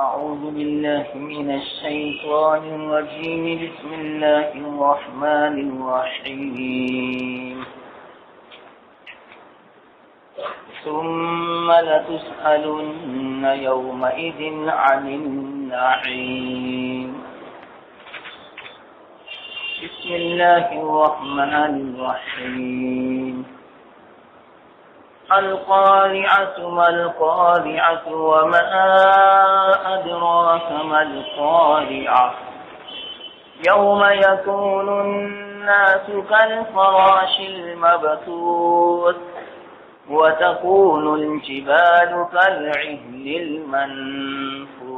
أعوذ بالله من الشيطان الرجيم. بسم الله الرحمن الرحيم. ثم لتسألن يومئذ عن النعيم. بسم الله الرحمن الرحيم. القارعة ما القارعة وما أدراك ما القارعة يوم يكون الناس كالفراش المبثوث وتكون الجبال كالعهن المنفوش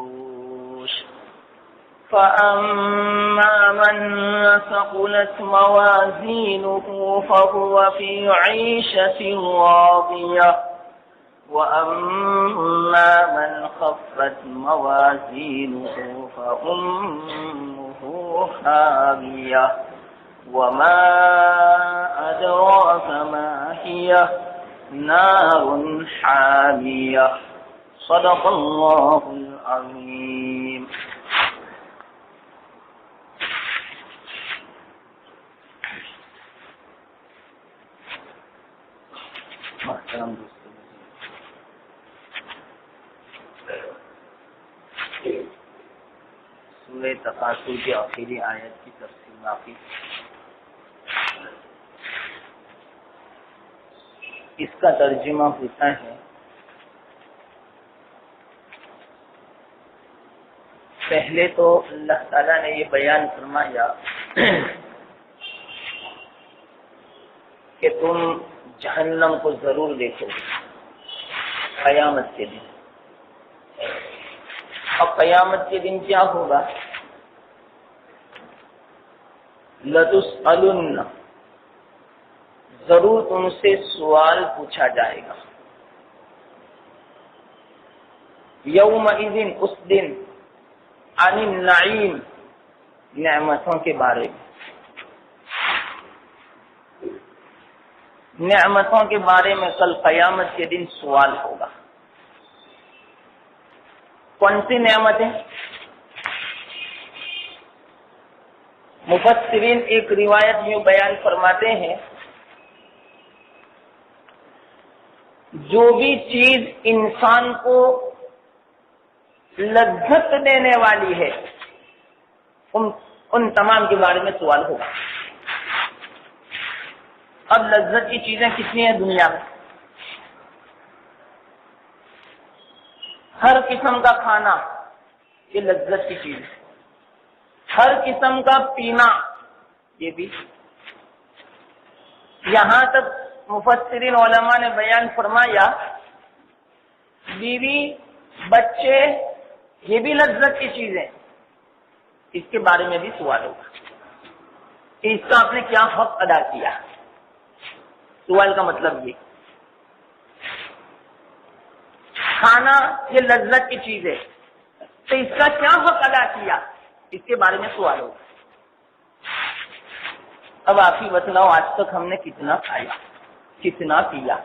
فأما من ثقلت موازينه فهو في عيشة راضية وأما من خفت موازينه فأمه هاوية وما أدراك ما هي نار حامية. صدق الله العظيم. محترم دوستو، سورہ تکاثر کی آخری آیت کی تفسیر باقی. اس کا ترجمہ ہوتا ہے پہلے تو اللہ تعالیٰ نے یہ بیان فرمایا کہ تم جہنم کو ضرور دیکھو قیامت کے دن. اب قیامت کے دن کیا ہوگا؟ لَتُسْأَلُنَّ، ضرور تم سے سوال پوچھا جائے گا. یومئذ، اس دن، عن النعیم، نعمتوں کے بارے میں. نعمتوں کے بارے میں کل قیامت کے دن سوال ہوگا. کون سی نعمتیں؟ مفسرین ایک روایت یوں بیان فرماتے ہیں جو بھی چیز انسان کو لذت دینے والی ہے ان تمام کے بارے میں سوال ہوگا. اب لذت کی چیزیں کتنی ہیں دنیا میں؟ ہر قسم کا کھانا یہ لذت کی چیز ہے. ہر قسم کا پینا یہ بھی. یہاں تک مفسرین علماء نے بیان فرمایا بیوی بچے یہ بھی لذت کی چیزیں. اس کے بارے میں بھی سوال ہوگا کہ اس کا آپ نے کیا حق ادا کیا. سوال کا مطلب یہ کھانا یہ لذت کی چیز ہے تو اس کا کیا حق ادا کیا، اس کے بارے میں سوال ہوگا. اب آپ ہی بتلاؤ آج تک ہم نے کتنا کھایا، کتنا پیا،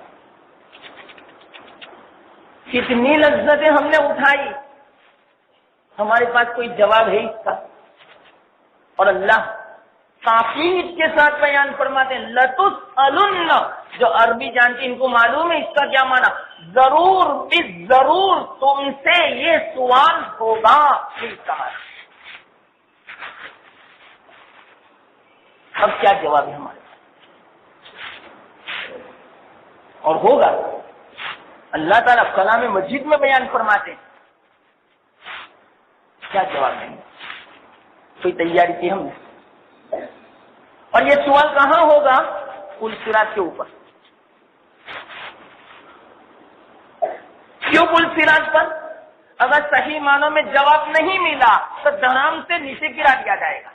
کتنی لذتیں ہم نے اٹھائی. ہمارے پاس کوئی جواب ہے اس کا؟ اور اللہ تاکید کے ساتھ بیان فرماتے ہیں لَتُسْأَلُنَّ. جو عربی جانتی ان کو معلوم ہے اس کا کیا معنی. ضرور ضرور تم سے یہ سوال ہوگا. اب کیا جواب ہے ہمارے پاس؟ اور ہوگا. اللہ تعالیٰ کلام مجید میں بیان فرماتے ہیں. کیا جواب دیں گے؟ کوئی تیاری کی ہم نے؟ اور یہ سوال کہاں ہوگا؟ پل صراط کے اوپر. کیوں پل صراط پر؟ اگر صحیح معنوں میں جواب نہیں ملا تو دھڑام سے نیچے گرا دیا جائے گا.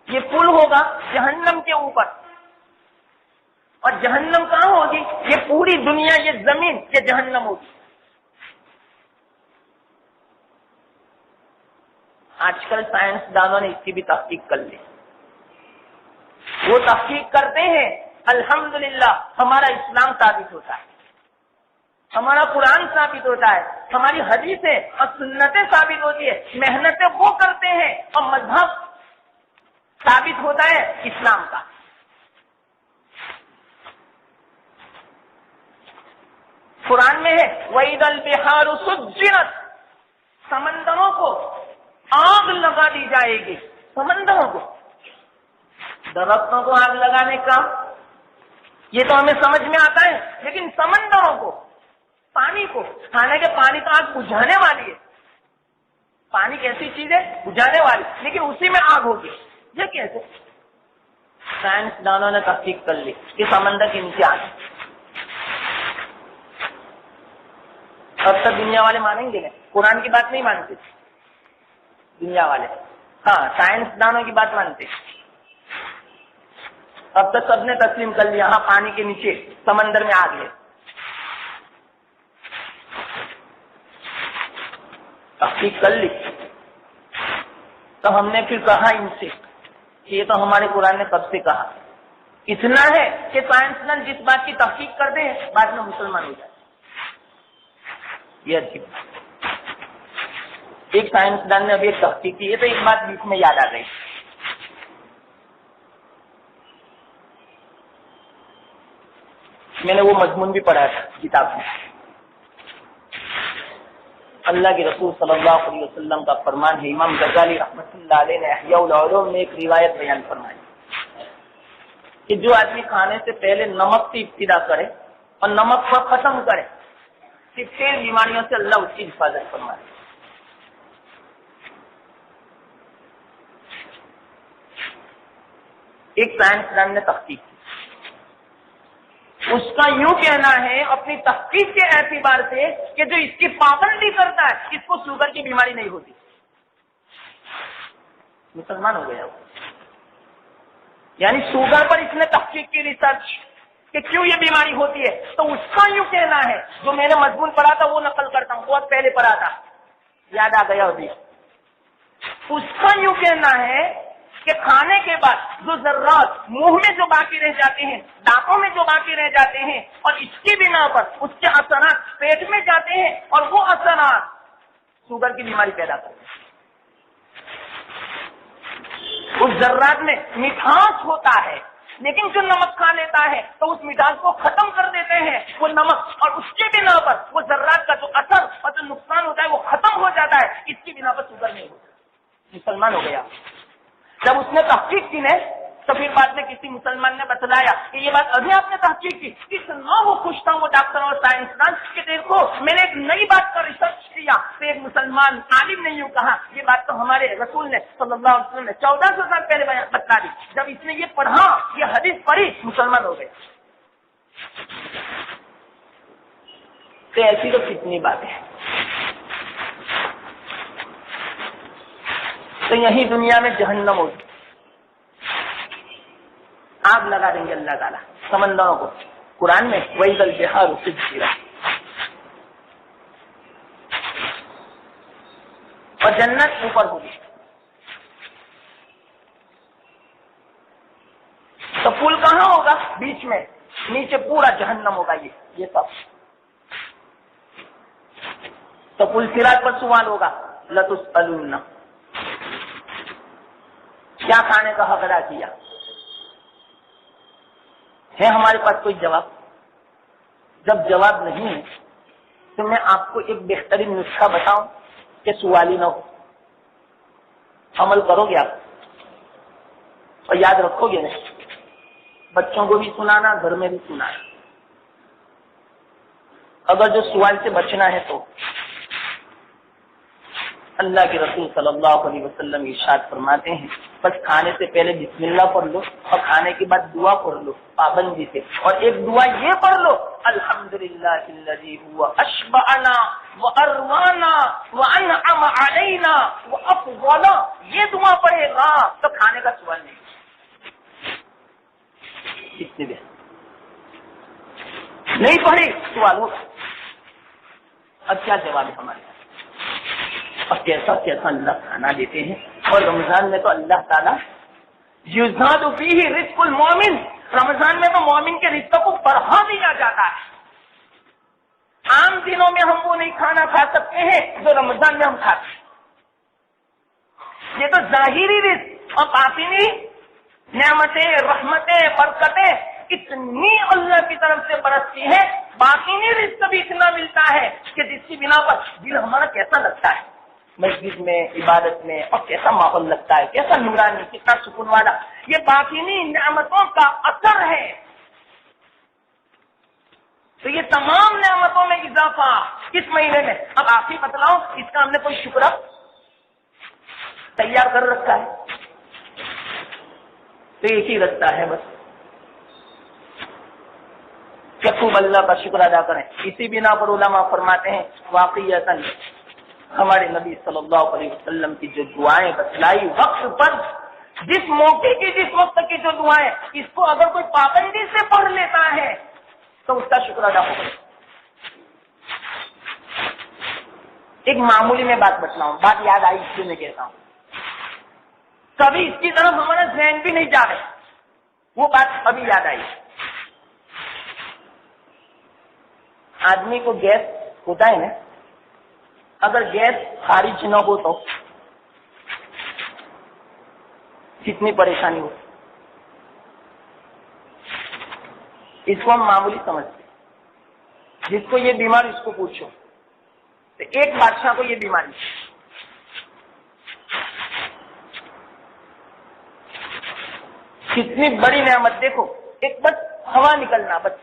یہ پل ہوگا جہنم کے اوپر. اور جہنم کہاں ہوگی؟ یہ پوری دنیا، یہ زمین، یہ جہنم ہوگی. آج کل سائنس دانوں نے اس کی بھی تحقیق کر لی. وہ تحقیق کرتے ہیں الحمدللہ ہمارا اسلام ثابت ہوتا ہے. ہمارا قرآن ثابت ہوتا ہے، ہماری حدیثیں اور سنتیں ثابت ہوتی ہے، محنتیں وہ کرتے ہیں اور مذہب ثابت ہوتا ہے اسلام کا۔ قرآن میں ہے وَإِذَا الْبِحَارُ سُجِّرَتْ، سمندروں کو آگ لگا دی جائے گی۔ سمندروں کو، درختوں کو آگ لگانے کا یہ تو ہمیں سمجھ میں آتا ہے، لیکن سمندروں کو، پانی کو، حالانکہ پانی تو آگ بجھانے والی ہے، پانی کیسی چیز ہے بجھانے والی، لیکن اسی میں آگ ہوگی، یہ کیسے؟ سائنس دانوں نے تحقیق کر لی کہ سمندر کے نیچے آگ۔ اب تک دنیا والے مانیں گے نہیں، قرآن کی بات نہیں مانتے دنیا والے، ہاں سائنس دانوں کی بات مانتے۔ اب تک سب نے تسلیم کر لیا ہاں پانی کے نیچے سمندر میں آگ ہے۔ تحقیق کر لی تو ہم نے پھر کہا ان سے کہ یہ تو ہمارے قرآن نے کب سے کہا۔ اتنا ہے کہ سائنسدان جس بات کی تحقیق کرتے ہیں بعد میں مسلمان ہو جاتے۔ یہ عجیب، ایک سائنسدان نے ابھی ایک تحقیق کی ہے تو ایک بات بیچ میں یاد آ گئی۔ میں نے وہ مضمون بھی پڑھا تھا کتاب میں۔ اللہ کے رسول صلی اللہ علیہ وسلم کا فرمان ہے، امام غزالی رحمۃ اللہ علیہ نے احیاء العلوم میں ایک روایت بیان فرمائی کہ جو آدمی کھانے سے پہلے نمک کی ابتدا کرے اور نمک کو ختم کرے، صرف 13 بیماریوں سے اللہ اس کی حفاظت فرمائے۔ ایک سائنسدان نے تحقیق کی، اس کا یوں کہنا ہے اپنی تحقیق کے اعتبار سے کہ جو اس کی پابندی کرتا ہے اس کو شوگر کی بیماری نہیں ہوتی۔ مسلمان ہو گیا وہ، یعنی شوگر پر اس نے تحقیق کی، ریسرچ کہ کیوں یہ بیماری ہوتی ہے، تو اس کا یوں کہنا ہے، جو میں نے مضمون پڑھا تھا وہ نقل کرتا ہوں، بہت پہلے پڑھا تھا، یاد آ گیا ابھی۔ اس کا یوں کہنا ہے کہ کھانے کے بعد جو ذرات منہ میں جو باقی رہ جاتے ہیں، دانتوں میں جو باقی رہ جاتے ہیں، اور اس کی بنا پر اس کے اثرات پیٹ میں جاتے ہیں اور وہ اثرات شوگر کی بیماری پیدا کرتے ہیں۔ اس ذرات میں مٹھاس ہوتا ہے، لیکن جو نمک کھا لیتا ہے تو اس مٹھاس کو ختم کر دیتے ہیں وہ نمک، اور اس کی بنا پر وہ ذرات کا جو اثر اور جو نقصان ہوتا ہے وہ ختم ہو جاتا ہے، اس کی بنا پر شوگر نہیں ہوتا۔ مسلمان ہو گیا۔ جب اس نے تحقیق کی نے تو پھر بعد میں کسی مسلمان نے بتلایا کہ یہ بات ابھی آپ نے تحقیق کی، اتنا وہ خوش تھا وہ ڈاکٹر اور سائنسدان کہ دیکھو میں نے ایک نئی بات کا ریسرچ کیا، تو ایک مسلمان عالم نے یوں کہا، یہ بات تو ہمارے رسول نے صلی اللہ علیہ وسلم نے 1400 سال پہلے بتا دی۔ جب اس نے یہ پڑھا، یہ حدیث پڑھی، مسلمان ہو گئے۔ تو ایسی تو کتنی باتیں ہیں۔ تو یہی دنیا میں جہنم ہوگی، آگ لگا دیں گے اللہ تعالیٰ سمندروں کو۔ قرآن میں وَإِذَا الْبِحَارُ سُجِّرَتْ، اور جنت اوپر ہوگی۔ تو پل کہاں ہوگا؟ بیچ میں، نیچے پورا جہنم ہوگا۔ یہ سب تو پل صراط پر سوال ہوگا، لَتُسْأَلُنَّ، کیا کھانے کا حق ادا کیا ہے؟ ہمارے پاس کوئی جواب؟ جب جواب نہیں ہے تو میں آپ کو ایک بہترین نسخہ بتاؤں کہ سوال ہی نہ ہو، عمل کرو گے آپ اور یاد رکھو گے نہیں، بچوں کو بھی سنانا، گھر میں بھی سنانا۔ اگر جو سوال سے بچنا ہے تو اللہ کے رسول صلی اللہ علیہ وسلم ارشاد فرماتے ہیں بس کھانے سے پہلے بسم اللہ پڑھ لو اور کھانے کے بعد دعا پڑھ لو پابندی سے، اور ایک دعا یہ پڑھ لو الحمدللہ الذی هو اشبعنا واروانا وانعم علینا وافضل، یہ دعا پڑھے گا تو کھانے کا سوال نہیں۔ کتنی دیر نہیں پڑھی سوال ہوگا۔ اب کیا جواب ہے ہمارے؟ اب کیسا کیسا اللہ کھانا دیتے ہیں، اور رمضان میں تو اللہ تعالیٰ یزاد فیہ رزق المومن، رمضان میں تو مومن کے رزق کو بڑھا دیا جاتا ہے۔ عام دنوں میں ہم وہ نہیں کھانا کھا سکتے ہیں جو رمضان میں ہم کھاتے ہیں. یہ تو ظاہری رزق اور باطنی نعمتیں، رحمتیں، برکتیں اتنی اللہ کی طرف سے برستی ہے، باطنی رزق بھی اتنا ملتا ہے کہ جس کی بنا پر دل ہمارا کیسا لگتا ہے مسجد میں، عبادت میں، اور کیسا ماحول لگتا ہے، کیسا نورانی، کتنا سکون والا. یہ باطنی نعمتوں کا اثر ہے. تو یہ تمام نعمتوں میں اضافہ کس مہینے میں؟ اب آپ ہی بتلاؤ اس کا ہم نے کوئی شکر تیار کر رکھا ہے؟ تو ایک ہی رستہ ہے بس کہ خوب اللہ کا شکر ادا کریں. اسی بنا پر علماء فرماتے ہیں واقعیتاً ہمارے نبی صلی اللہ علیہ وسلم کی جو دعائیں بتلائی وقت پر، جس موقع کی، جس وقت کی جو دعائیں، اس کو اگر کوئی پابندی سے پڑھ لیتا ہے تو اس کا شکر ادا ہوگا. ایک معمولی میں بات بتلاؤں، بات یاد آئی اس لیے میں کہتا ہوں. کبھی اس کی طرف ہمارا ذہن بھی نہیں جا رہا، وہ بات ابھی یاد آئی. آدمی کو گیس ہوتا ہے نا، اگر گیس خارج نہ ہو تو کتنی پریشانی ہوتی. اس کو ہم معمولی سمجھتے ہیں. جس کو یہ بیماری اس کو پوچھو، تو ایک بادشاہ کو یہ بیماری، کتنی بڑی نعمت. دیکھو ایک بس ہوا نکلنا، بس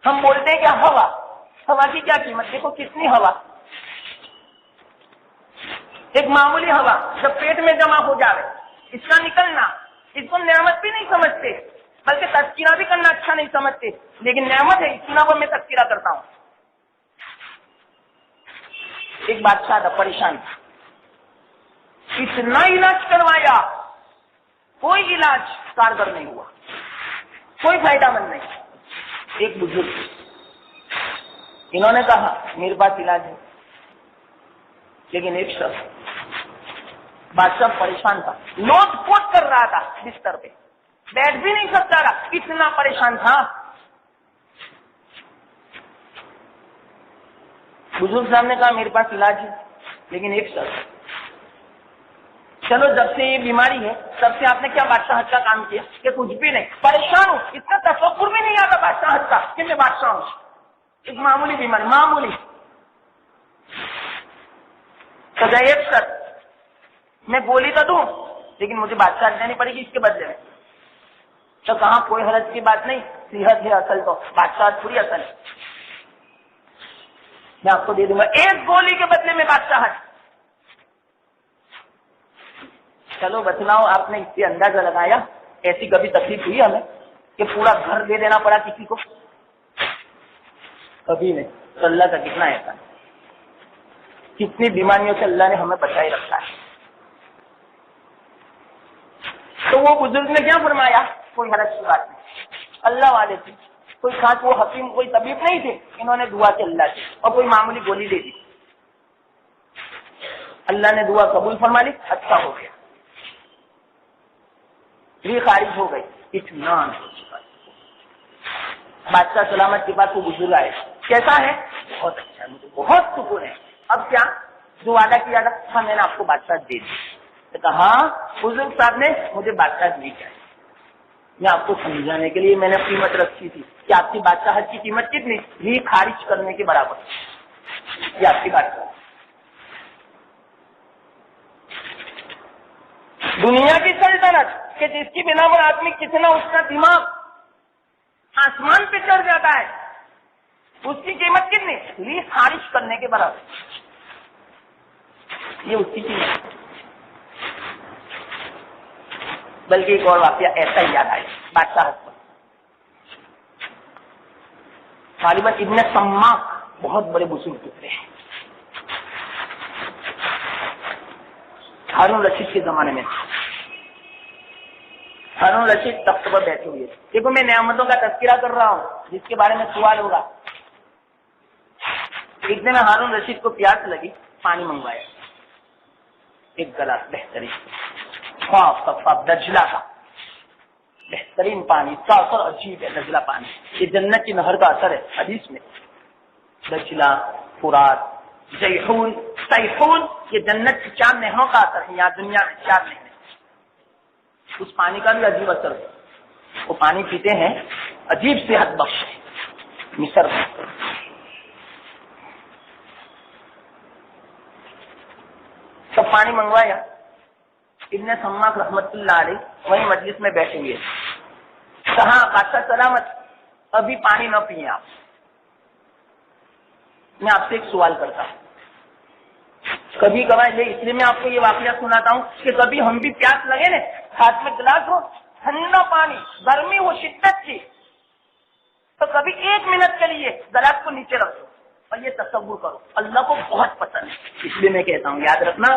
ہم بولتے ہیں کہ ہوا کی کیا قیمت، دیکھو کتنی ہوا. ایک معمولی ہوا جب پیٹ میں جمع ہو جائے، اس کا نکلنا، اس کو نعمت بھی نہیں سمجھتے، بلکہ تذکرہ بھی کرنا اچھا نہیں سمجھتے، لیکن نعمت ہے، اس پر میں تذکرہ کرتا ہوں. ایک بادشاہ تھا، پریشان تھا، اتنا علاج کروایا، کوئی علاج کارگر نہیں ہوا، کوئی فائدہ مند نہیں. ایک بزرگ، انہوں نے کہا میرے پاس علاج ہے، لیکن ایک شخص، بادشاہ پریشان تھا، لوٹ پوٹ کر رہا تھا بستر پہ، بیٹھ بھی نہیں سکتا رہا، اتنا پریشان تھا. بزرگ صاحب نے کہا میرے پاس علاج ہے، لیکن ایک شخص. چلو جب سے یہ بیماری ہے تب سے آپ نے کیا بادشاہت کا کام کیا؟ کہ کچھ بھی نہیں، پریشان ہوں، اس کا تصور بھی نہیں آتا بادشاہت کا کہ میں بادشاہ ہوں. ایک معمولی بیماری، معمولی. تو ایک سر میں گولی تو دوں لیکن مجھے بادشاہت دینی پڑے گی اس کے بدلے میں. تو کہاں کوئی حرج کی بات نہیں، صحت ہے اصل، تو بادشاہت پوری اصل ہے، میں آپ کو دے دوں گا ایک گولی کے بدلے میں بادشاہت. چلو بتلاؤ، آپ نے اس سے اندازہ لگایا ایسی کبھی تکلیف ہوئی ہمیں کہ پورا گھر دے دینا پڑا کسی کو؟ کبھی نہیں. تو اللہ کا کتنا احسان، کتنی بیماریوں سے اللہ نے ہمیں بچائے رکھا ہے. تو وہ بزرگ نے کیا فرمایا؟ کوئی حرج کی بات نہیں، اللہ والے تھے، کوئی خاص وہ حکیم، کوئی طبیب نہیں تھے، انہوں نے دعا سے اللہ سے اور کوئی معمولی گولی دے دی. اللہ نے دعا قبول فرما لی، اچھا ہو گیا، بھی خارج ہو گئی، اطمینان ہو چکا. بادشاہ سلامت کے بعد وہ بزرگ آئے، کیسا ہے؟ بہت اچھا ہے، مجھے بہت سکون ہے. اب کیا جو وعدہ کیا تھا؟ ہاں میں نے آپ کو بادشاہ دے دی. کہا بزرگ صاحب نے مجھے بادشاہ نہیں چاہیے، میں آپ کو سمجھانے کے لیے میں نے قیمت رکھی تھی کہ آپ کی بادشاہت کی قیمت کتنی؟ بھی خارج کرنے کے برابر. یہ آپ کی بادشاہ، دنیا کی سلطنت کہ جس کی بنا پر آدمی کتنا اس کا دماغ آسمان پہ چڑھ جاتا ہے، اس کی قیمت کتنی؟ لی خارج کرنے کے برابر. یہ اس کی قیمت. بلکہ ایک اور واقعہ ایسا ہی یاد آئے بادشاہ پر. غالباً ابن سماک بہت بڑے بزرگ گزرے ہیں، ہارون رشید کے زمانے میں. ہارون رشید تخت پر بیٹھے ہوئے. دیکھو میں نعمتوں کا تذکرہ کر رہا ہوں جس کے بارے میں سوال ہوگا. ایک دن ہارون رشید کو پیاس لگی، پانی منگوایا، ایک گلاس بہترین صاف دجلہ کا. بہترین پانی، اس کا اثر عجیب ہے، نزلہ پانی، یہ جنت کی نہر کا اثر ہے حدیث میں۔ دجلہ، فرات، جیحون، سیحون، یہ جنت کی 4 نہروں کا اثر ہے، یہاں دنیا میں 4 نہریں، اس پانی کا بھی عجیب اثر ہے۔ وہ پانی پیتے ہیں، عجیب صحت بخش ہے۔ مصر میں سب پانی منگوایا، ابن سماک رحمت اللہ علیہ وہیں مجلس میں بیٹھے ہوئے، کہا بادشاہ سلامت ابھی پانی نہ پیئے آپ، میں آپ سے ایک سوال کرتا ہوں۔ کبھی کبھار اس لیے میں آپ کو یہ واقعہ سناتا ہوں کہ کبھی ہم بھی پیاس لگے نا، ہاتھ میں گلاس ہو، ٹھنڈا پانی، گرمی ہو شدت کی، تو کبھی 1 منٹ کے لیے گلاس کو نیچے رکھو اور یہ تصور کرو، اللہ کو بہت پسند ہے۔ اس لیے میں کہتا ہوں یاد رکھنا،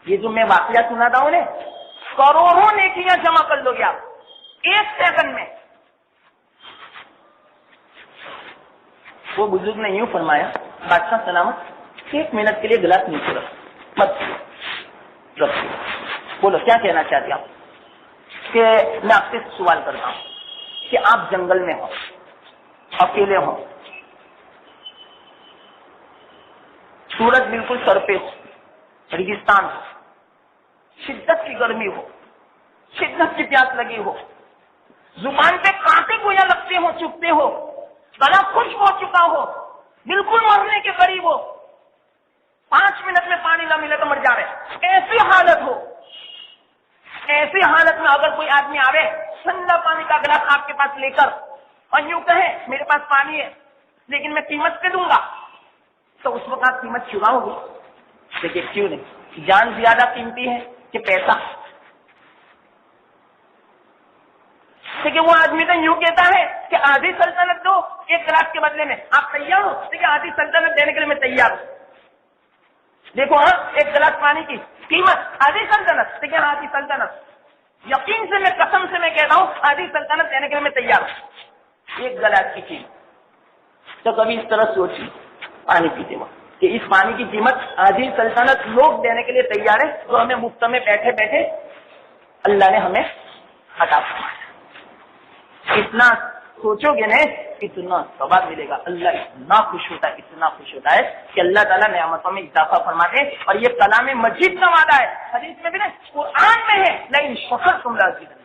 یہ جو میں واقعہ سناتا ہوں نا، کروڑوں نیکیاں جمع کر لو گے آپ 1 سیکنڈ میں۔ وہ بزرگ نے یوں فرمایا، بادشاہ سلامت 1 منٹ کے لیے گلاس نیچے رکھو، مت رکھو۔ بولو کیا کہنا چاہتے آپ؟ کہ میں آپ سے سوال کرتا ہوں کہ آپ جنگل میں ہو، اکیلے ہو، سورج بالکل سر پہ ہو، ریگستان ہو، شدت کی گرمی ہو، شدت کی پیاس لگی ہو، زبان پہ کانٹے گویا لگتے ہو، چبھتے ہو، گلا خشک ہو چکا ہو، بالکل مرنے کے قریب ہو، 5 منٹ میں پانی نہ ملے تو مر جا رہے، ایسی حالت ہو، ایسی حالت میں اگر کوئی آدمی آوے ٹھنڈا پانی کا گلاس آپ کے پاس لے کر اور یوں کہے میرے پاس پانی ہے لیکن میں قیمت پہ دوں گا، تو اس وقت آپ قیمت چکاؤ گے؟ دیکھیے کیوں نہیں، جان زیادہ قیمتی ہے کہ پیسہ؟ دیکھیے وہ آدمی تو یوں کہتا ہے کہ آدھی سلطنت دو 1 گلاس کے بدلے میں، آپ تیار ہو؟ دیکھیے آدھی سلطنت دینے کے لیے میں تیار ہوں۔ دیکھو ہاں 1 گلاس پانی کی قیمت آدھی سلطنت، دیکھیے آدھی سلطنت، یقین سے میں قسم سے میں کہتا ہوں آدھی سلطنت دینے کے لیے میں تیار ہوں 1 گلاس کی قیمت۔ تو کبھی اس طرح سوچیے پانی پیتے وقت کہ اس پانی کی قیمت آدھی سلطنت لوگ دینے کے لیے تیار ہے، تو ہمیں مفت میں بیٹھے بیٹھے اللہ نے ہمیں عطا فرمایا۔ اتنا سوچو گے نا اتنا ثواب ملے گا، اللہ اتنا خوش ہوتا ہے، اتنا خوش ہوتا ہے کہ اللہ تعالیٰ نعمتوں میں اضافہ فرماتے ہیں، اور یہ کلام مجید کا وعدہ ہے، حدیث میں بھی نا، قرآن میں ہے، لیکن شکرتم لازیدنکم،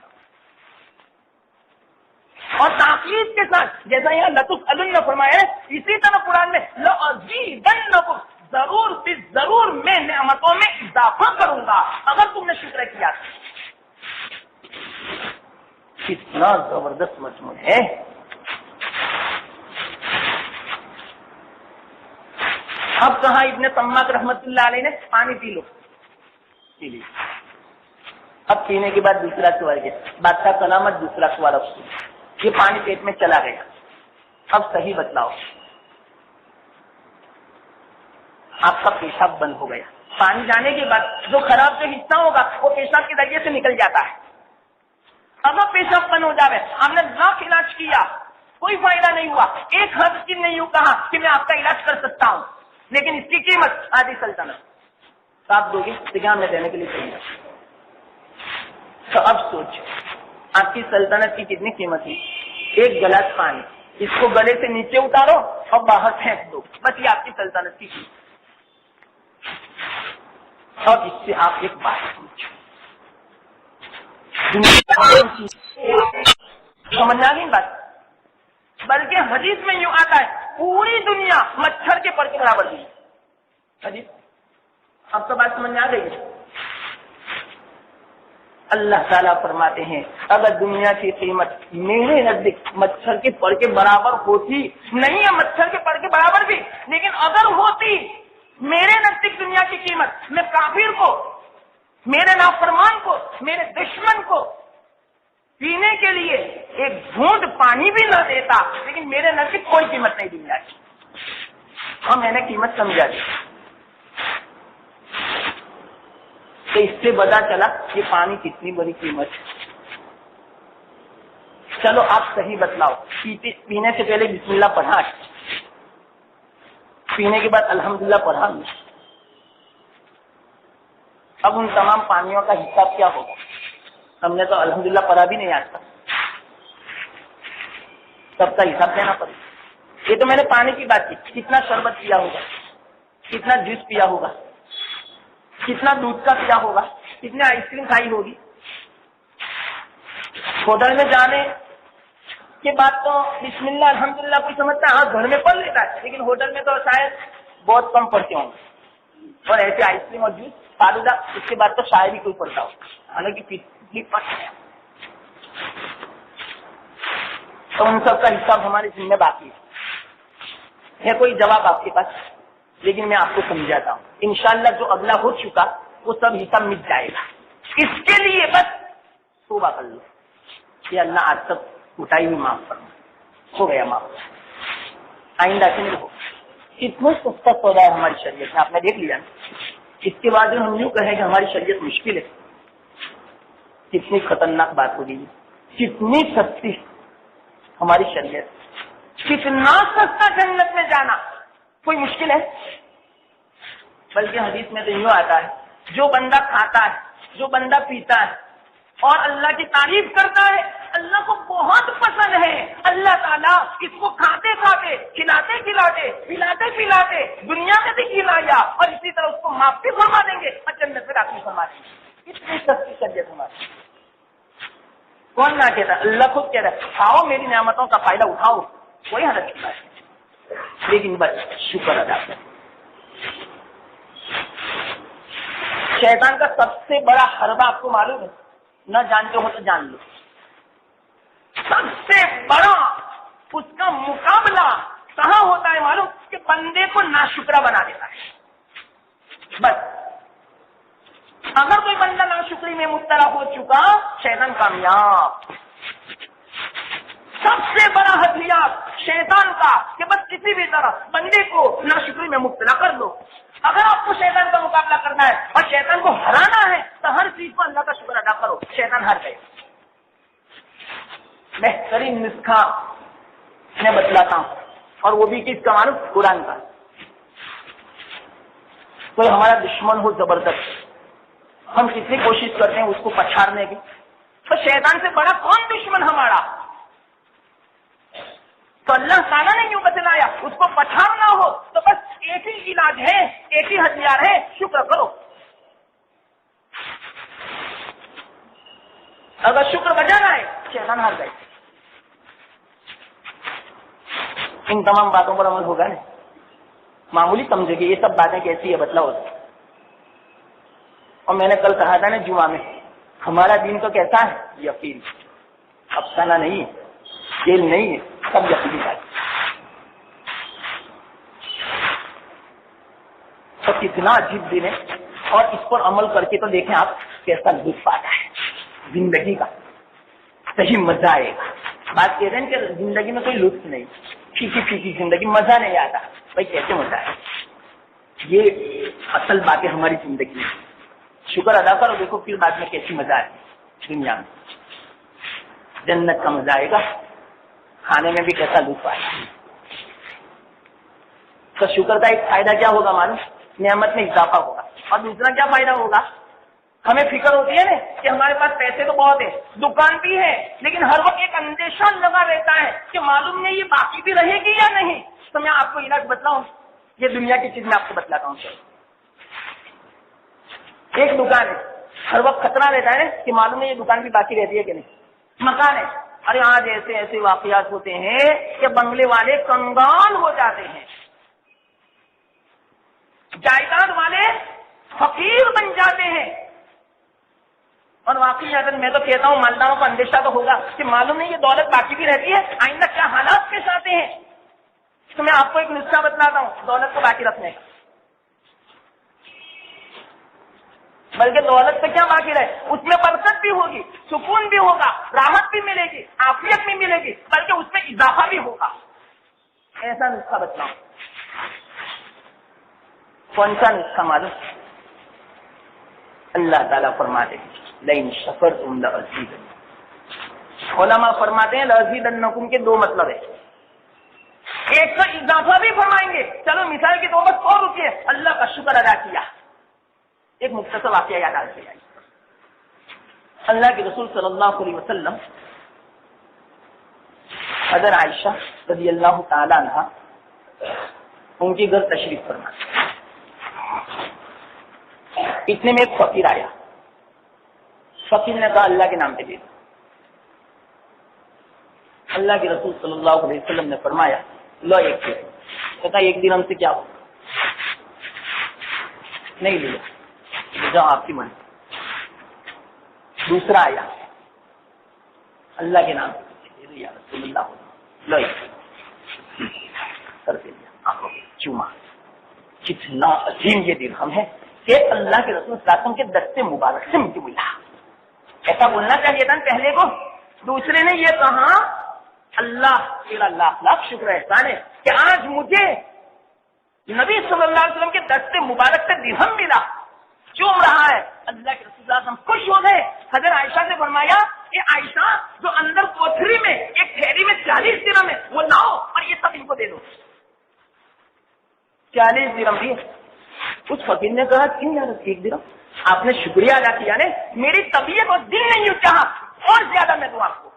اور تاکید کے ساتھ جیسا یہاں لتسألن فرمایا ہے، اسی طرح قرآن میں لأزیدنکم، ضرور بھی ضرور میں نعمتوں میں اضافہ کروں گا اگر تم نے شکر کیا۔ کتنا زبردست مضمون ہے۔ اب کہا ابن سماک رحمت اللہ علیہ نے پانی پی لو، پی لی۔ اب پینے کے بعد دوسرا سوال کیا، بادشاہ سلامت دوسرا سوال اب یہ پانی پیٹ میں چلا گیا، اب صحیح بتلاؤ، آپ کا پیشاب بند ہو گیا، پانی جانے کے بعد جو خراب جو حصہ ہوگا وہ پیشاب کے ذریعے سے نکل جاتا ہے، اب پیشاب بند ہو جاوے، ہم نے لاکھ علاج کیا کوئی فائدہ نہیں ہوا، ایک حد کی نے یوں کہا کہ میں آپ کا علاج کر سکتا ہوں لیکن اس کی قیمت آدھی سلطنت، آپ دو گے انتظام میں دینے کے لیے چاہیے۔ تو اب سوچ آپ کی سلطنت کی کتنی قیمت ہے؟ 1 گلاس پانی، اس کو گلے سے نیچے اتارو اور باہر پھینک دو، بس یہ آپ کی سلطنت کی قیمت۔ اور اس سے آپ ایک بات پوچھو، سمجھ آ گئی بات؟ بلکہ حدیث میں یوں آتا ہے پوری دنیا مچھر کے پر کے برابر دی حدیث، اب تو بات سمجھ آ گئی؟ اللہ تعالیٰ فرماتے ہیں اگر دنیا کی قیمت میرے نزدیک مچھر کے پر کے برابر ہوتی، نہیں ہے مچھر کے پر کے برابر بھی، لیکن اگر ہوتی میرے نزدیک دنیا کی قیمت، میں کافر کو، میرے نافرمان کو، میرے دشمن کو پینے کے لیے 1 گھونٹ پانی بھی نہ دیتا، لیکن میرے نزدیک کوئی قیمت نہیں دنیا کی، اور میں نے قیمت سمجھا دی۔ تو اس سے پتا چلا کہ پانی کتنی بڑی قیمت ہے۔ چلو آپ صحیح بتلاؤ، پینے سے پہلے بسم اللہ پڑھا، پینے کے بعد الحمدللہ پڑھا، اب ان تمام پانیوں کا حساب کیا ہوگا؟ ہم نے تو الحمدللہ پڑھا بھی نہیں آج تک، سب کا حساب دینا پڑے. یہ تو میں نے پانی کی بات کی، کتنا شربت پیا ہوگا، کتنا جوس پیا ہوگا، کتنا دودھ کا پیا ہوگا، کتنے آئس کریم کھائی ہوگی. ہوٹل میں جانے کے بعد تو بسم اللہ الحمدللہ کوئی سمجھتا ہے، ہاں گھر میں پڑھ لیتا ہے، لیکن ہوٹل میں تو شاید بہت کم پڑھتے ہوں گے. اور ایسے آئس کریم اور جوس فالودہ، اس کے بعد تو شاید ہی کوئی پڑھتا ہو، حالانکہ تو ان سب کا حساب ہمارے ذمہ باقی ہے کوئی جواب آپ کے پاس، لیکن میں آپ کو سمجھاتا ہوں انشاءاللہ جو اگلا ہو چکا وہ سب حساب مٹ جائے گا. اس کے لیے بس توبہ کر لو کہ اللہ آج تک اٹھائی ہوئی معاف کرنا، ہو گیا معاف، آئندہ سے نہیں ہو. اتنا سستا سودا ہے ہماری شریعت میں، آپ نے دیکھ لیا نا. اس کے بعد ہم یوں کہیں کہ ہماری شریعت مشکل ہے، کتنی خطرناک بات ہو گئی، کتنی سستی ہماری شریعت، کتنا سستا جنت میں جانا کوئی مشکل ہے. بلکہ حدیث میں تو یوں آتا ہے جو بندہ کھاتا ہے، جو بندہ پیتا ہے اور اللہ کی تعریف کرتا ہے، اللہ کو بہت پسند ہے. اللہ تعالیٰ اس کو کھاتے کھاتے، کھلاتے کھلاتے، پلاتے پلاتے دنیا میں بھی کھلایا اور اسی طرح اس کو معاف بھی فرما دیں گے اور جنت میں داخل فرما دیں گے. اتنی سستی شریعت ہماری. کون نہ کہتا، اللہ خود کہہ رہا ہے کھاؤ میری نعمتوں کا فائدہ اٹھاؤ، کوئی حالت نہیں ہے، لیکن بس شکر ادا کریں. شیطان کا سب سے بڑا حربہ آپ کو معلوم ہے، نہ جانتے ہو تو جان لو. سب سے بڑا اس کا مقابلہ کہاں ہوتا ہے معلوم؟ کہ بندے کو ناشکرا بنا دیتا ہے. بس اگر کوئی بندہ ناشکری میں مبتلا ہو چکا، شیطان کامیاب. سب سے بڑا ہتھیار شیطان کا کہ بس کسی بھی طرح بندے کو ناشکری میں مبتلا کر لو. اگر آپ کو شیطان کا مقابلہ کرنا ہے اور شیطان کو ہرانا ہے تو ہر چیز پر اللہ کا شکر ادا کرو، شیطان ہار گئے. بہترین نسخہ میں بتلاتا ہوں، اور وہ بھی کس کا معلوم؟ قرآن کا. کوئی ہمارا دشمن ہو زبردست، ہم کتنی کوشش کرتے ہیں اس کو پچھاڑنے کی، تو شیطان سے بڑا کون دشمن ہمارا؟ تو اللہ تعالیٰ نے کیوں بتلایا اس کو پچھاڑنا ہو تو بس ایک ہی علاج ہے، ایک ہی ہتھیار ہے، شکر کرو. اگر شکر بجانا ہے شیطان ہار گئے. ان تمام باتوں پر عمل ہوگا نا. معمولی سمجھے گی یہ سب باتیں کیسی ہے بتلاؤ. اور میں نے کل کہا تھا نا جمعہ میں، ہمارا دین تو کیسا ہے؟ یقین، افسانہ نہیں ہے، کھیل نہیں ہے، سب یقینی بات. تو کتنا عجیب دن ہے، اور اس پر عمل کر کے تو دیکھیں آپ کیسا لطف آتا ہے زندگی کا، صحیح مزہ آئے گا. بات کہہ رہے ہیں کہ زندگی میں کوئی لطف نہیں، پھیکی پھیکی زندگی، مزہ نہیں آتا. بھائی کیسے مزہ آئے؟ یہ اصل بات ہے ہماری زندگی میں. شکر ادا کرو، دیکھو پھر بعد میں کیسی مزہ آئے. دنیا میں جنت کا مزہ آئے گا، کھانے میں بھی کیسا لطف آئے گا. تو شکر کا ایک فائدہ کیا ہوگا معلوم؟ نعمت میں اضافہ ہوگا. اور دوسرا کیا فائدہ ہوگا؟ ہمیں فکر ہوتی ہے نا کہ ہمارے پاس پیسے تو بہت ہے، دکان بھی ہے، لیکن ہر وقت ایک اندیشہ لگا رہتا ہے کہ معلوم نہیں یہ باقی بھی رہے گی یا نہیں. تو میں آپ کو علاج بتلاؤں، یہ دنیا کی چیز میں آپ کو بتلاتا ہوں. ایک دکان ہے، ہر وقت خطرہ رہتا ہے کہ معلوم ہے یہ دکان بھی باقی رہتی ہے کہ نہیں. مکان ہے، ارے آج ایسے ایسے واقعات ہوتے ہیں کہ بنگلے والے کنگال ہو جاتے ہیں، جائیداد والے فقیر بن جاتے ہیں. اور واقعی اگر میں تو کہتا ہوں مالداروں کو اندیشہ تو ہوگا کہ معلوم نہیں یہ دولت باقی بھی رہتی ہے، آئندہ کیا حالات پیش آتے ہیں. تو میں آپ کو ایک نسخہ بتلاتا ہوں دولت کو باقی رکھنے کا. بلکہ دولت سے کیا باقی رہے، اس میں برکت بھی ہوگی، سکون بھی ہوگا، راحت بھی ملے گی، عافیت بھی ملے گی، بلکہ اس میں اضافہ بھی ہوگا. ایسا نسخہ بتلاؤں. کون سا نسخہ معلوم؟ اللہ تعالیٰ فرماتے ہیں لئن شکرتم لأزیدنکم. علماء فرماتے ہیں لأزیدنکم کے دو مطلب ہے. ایک تو اضافہ بھی فرمائیں گے، چلو مثال کے طور پر 100 روپئے اللہ کا شکر ادا کیا. ایک مختصر واقعہ یاد آ گیا. اللہ کے رسول صلی اللہ علیہ وسلم حضرت عائشہ رضی اللہ تعالی عنہا ان کے گھر تشریف فرما. اتنے میں ایک فقیر آیا. فقیر نے کہا اللہ کے نام پہ دے دو. اللہ کے رسول صلی اللہ علیہ وسلم نے فرمایا لو ایک دن. کہتا ایک دن ہم سے کیا ہوگا؟ نہیں لیا. جاؤ آپ کی من. دوسرا آیا اللہ کے نام پہ یا رسول اللہ لو ایک کر دیا چوما. کتنا عظیم یہ درہم ہے کہ اللہ کے رسول صلی اللہ علیہ وسلم کے دستے مبارک سے مجھے ملا. ایسا بولنا چاہیے تھا پہلے کو. دوسرے نے یہ کہا اللہ تیرا لاکھ لاکھ شکر احسان ہے کہ آج مجھے نبی صلی اللہ علیہ وسلم کے دستے مبارک سے درہم ملا. چوم رہا ہے. اللہ کے رسول صلی اللہ علیہ وسلم خوش ہو گئے. حضرت عائشہ نے فرمایا کہ عائشہ جو اندر کوٹھری میں ایک تھیلی میں 40 درہم ہے وہ لاؤ اور یہ سب ان کو دے دو. 40 درہم دیے. اس فقیر نے کہا کیوں یار 1 درہم؟ آپ نے شکریہ ادا کیا نے. میری طبیعت اور دل نہیں چاہا اور زیادہ میں دوں آپ کو.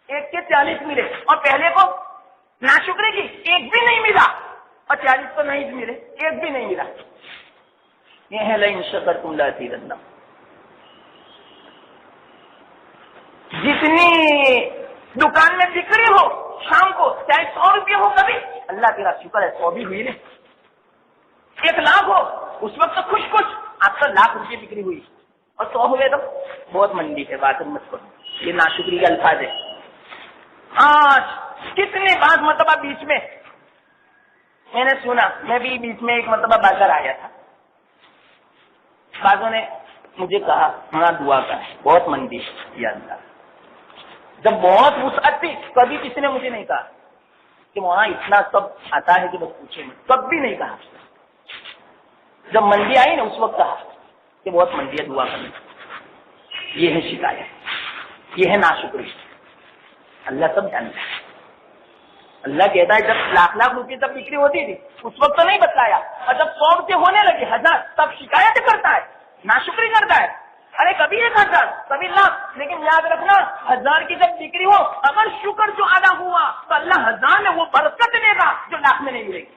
ایک کے 40 ملے اور پہلے کو ناشکری کی ایک بھی نہیں ملا اور 40 تو نہیں ملے ایک بھی نہیں ملا. یہ ہے لئن شکرتم لازیدنکم. جتنی دکان میں بکری ہو شام کو چاہے 100 روپے ہو کبھی اللہ تیرا شکر ہے 100 بھی ہوئی نے. 1 لاکھ ہو اس وقت تو خوش خوش آپ کا 1 لاکھ روپے بکری ہوئی اور 100 ہوئے تو بہت منڈی ہے. بات مت کرو. یہ ناشکری کا الفاظ ہے. آج کتنے بعض مرتبہ بیچ میں میں نے سنا. میں بھی بیچ میں ایک مرتبہ بازار آیا تھا. بعضوں نے مجھے کہا ہاں دعا کا ہے بہت منڈی یا اللہ. جب بہت وسعت تھی کبھی کسی نے مجھے نہیں کہا کہ وہاں اتنا سب آتا ہے کہ بس پوچھے نہیں. کبھی نہیں کہا. جب منڈی آئی نا اس وقت کہا کہ بہت منڈی ہے دعا کرنے. یہ ہے شکایت. یہ ہے ناشکری. اللہ سب جانتا ہے. اللہ کہتا ہے جب لاکھ لاکھ روپے تب بکری ہوتی تھی اس وقت تو نہیں بتلایا اور جب 100 روپے ہونے لگے 1000 تب شکایت کرتا ہے ناشکری کرتا ہے. ارے کبھی 1000 کبھی لاکھ. لیکن یاد رکھنا 1000 کی جب بکری ہو اگر شکر جو ادا ہوا تو اللہ 1000 میں وہ برکت دے گا جو لاکھ میں نہیں ملے گی.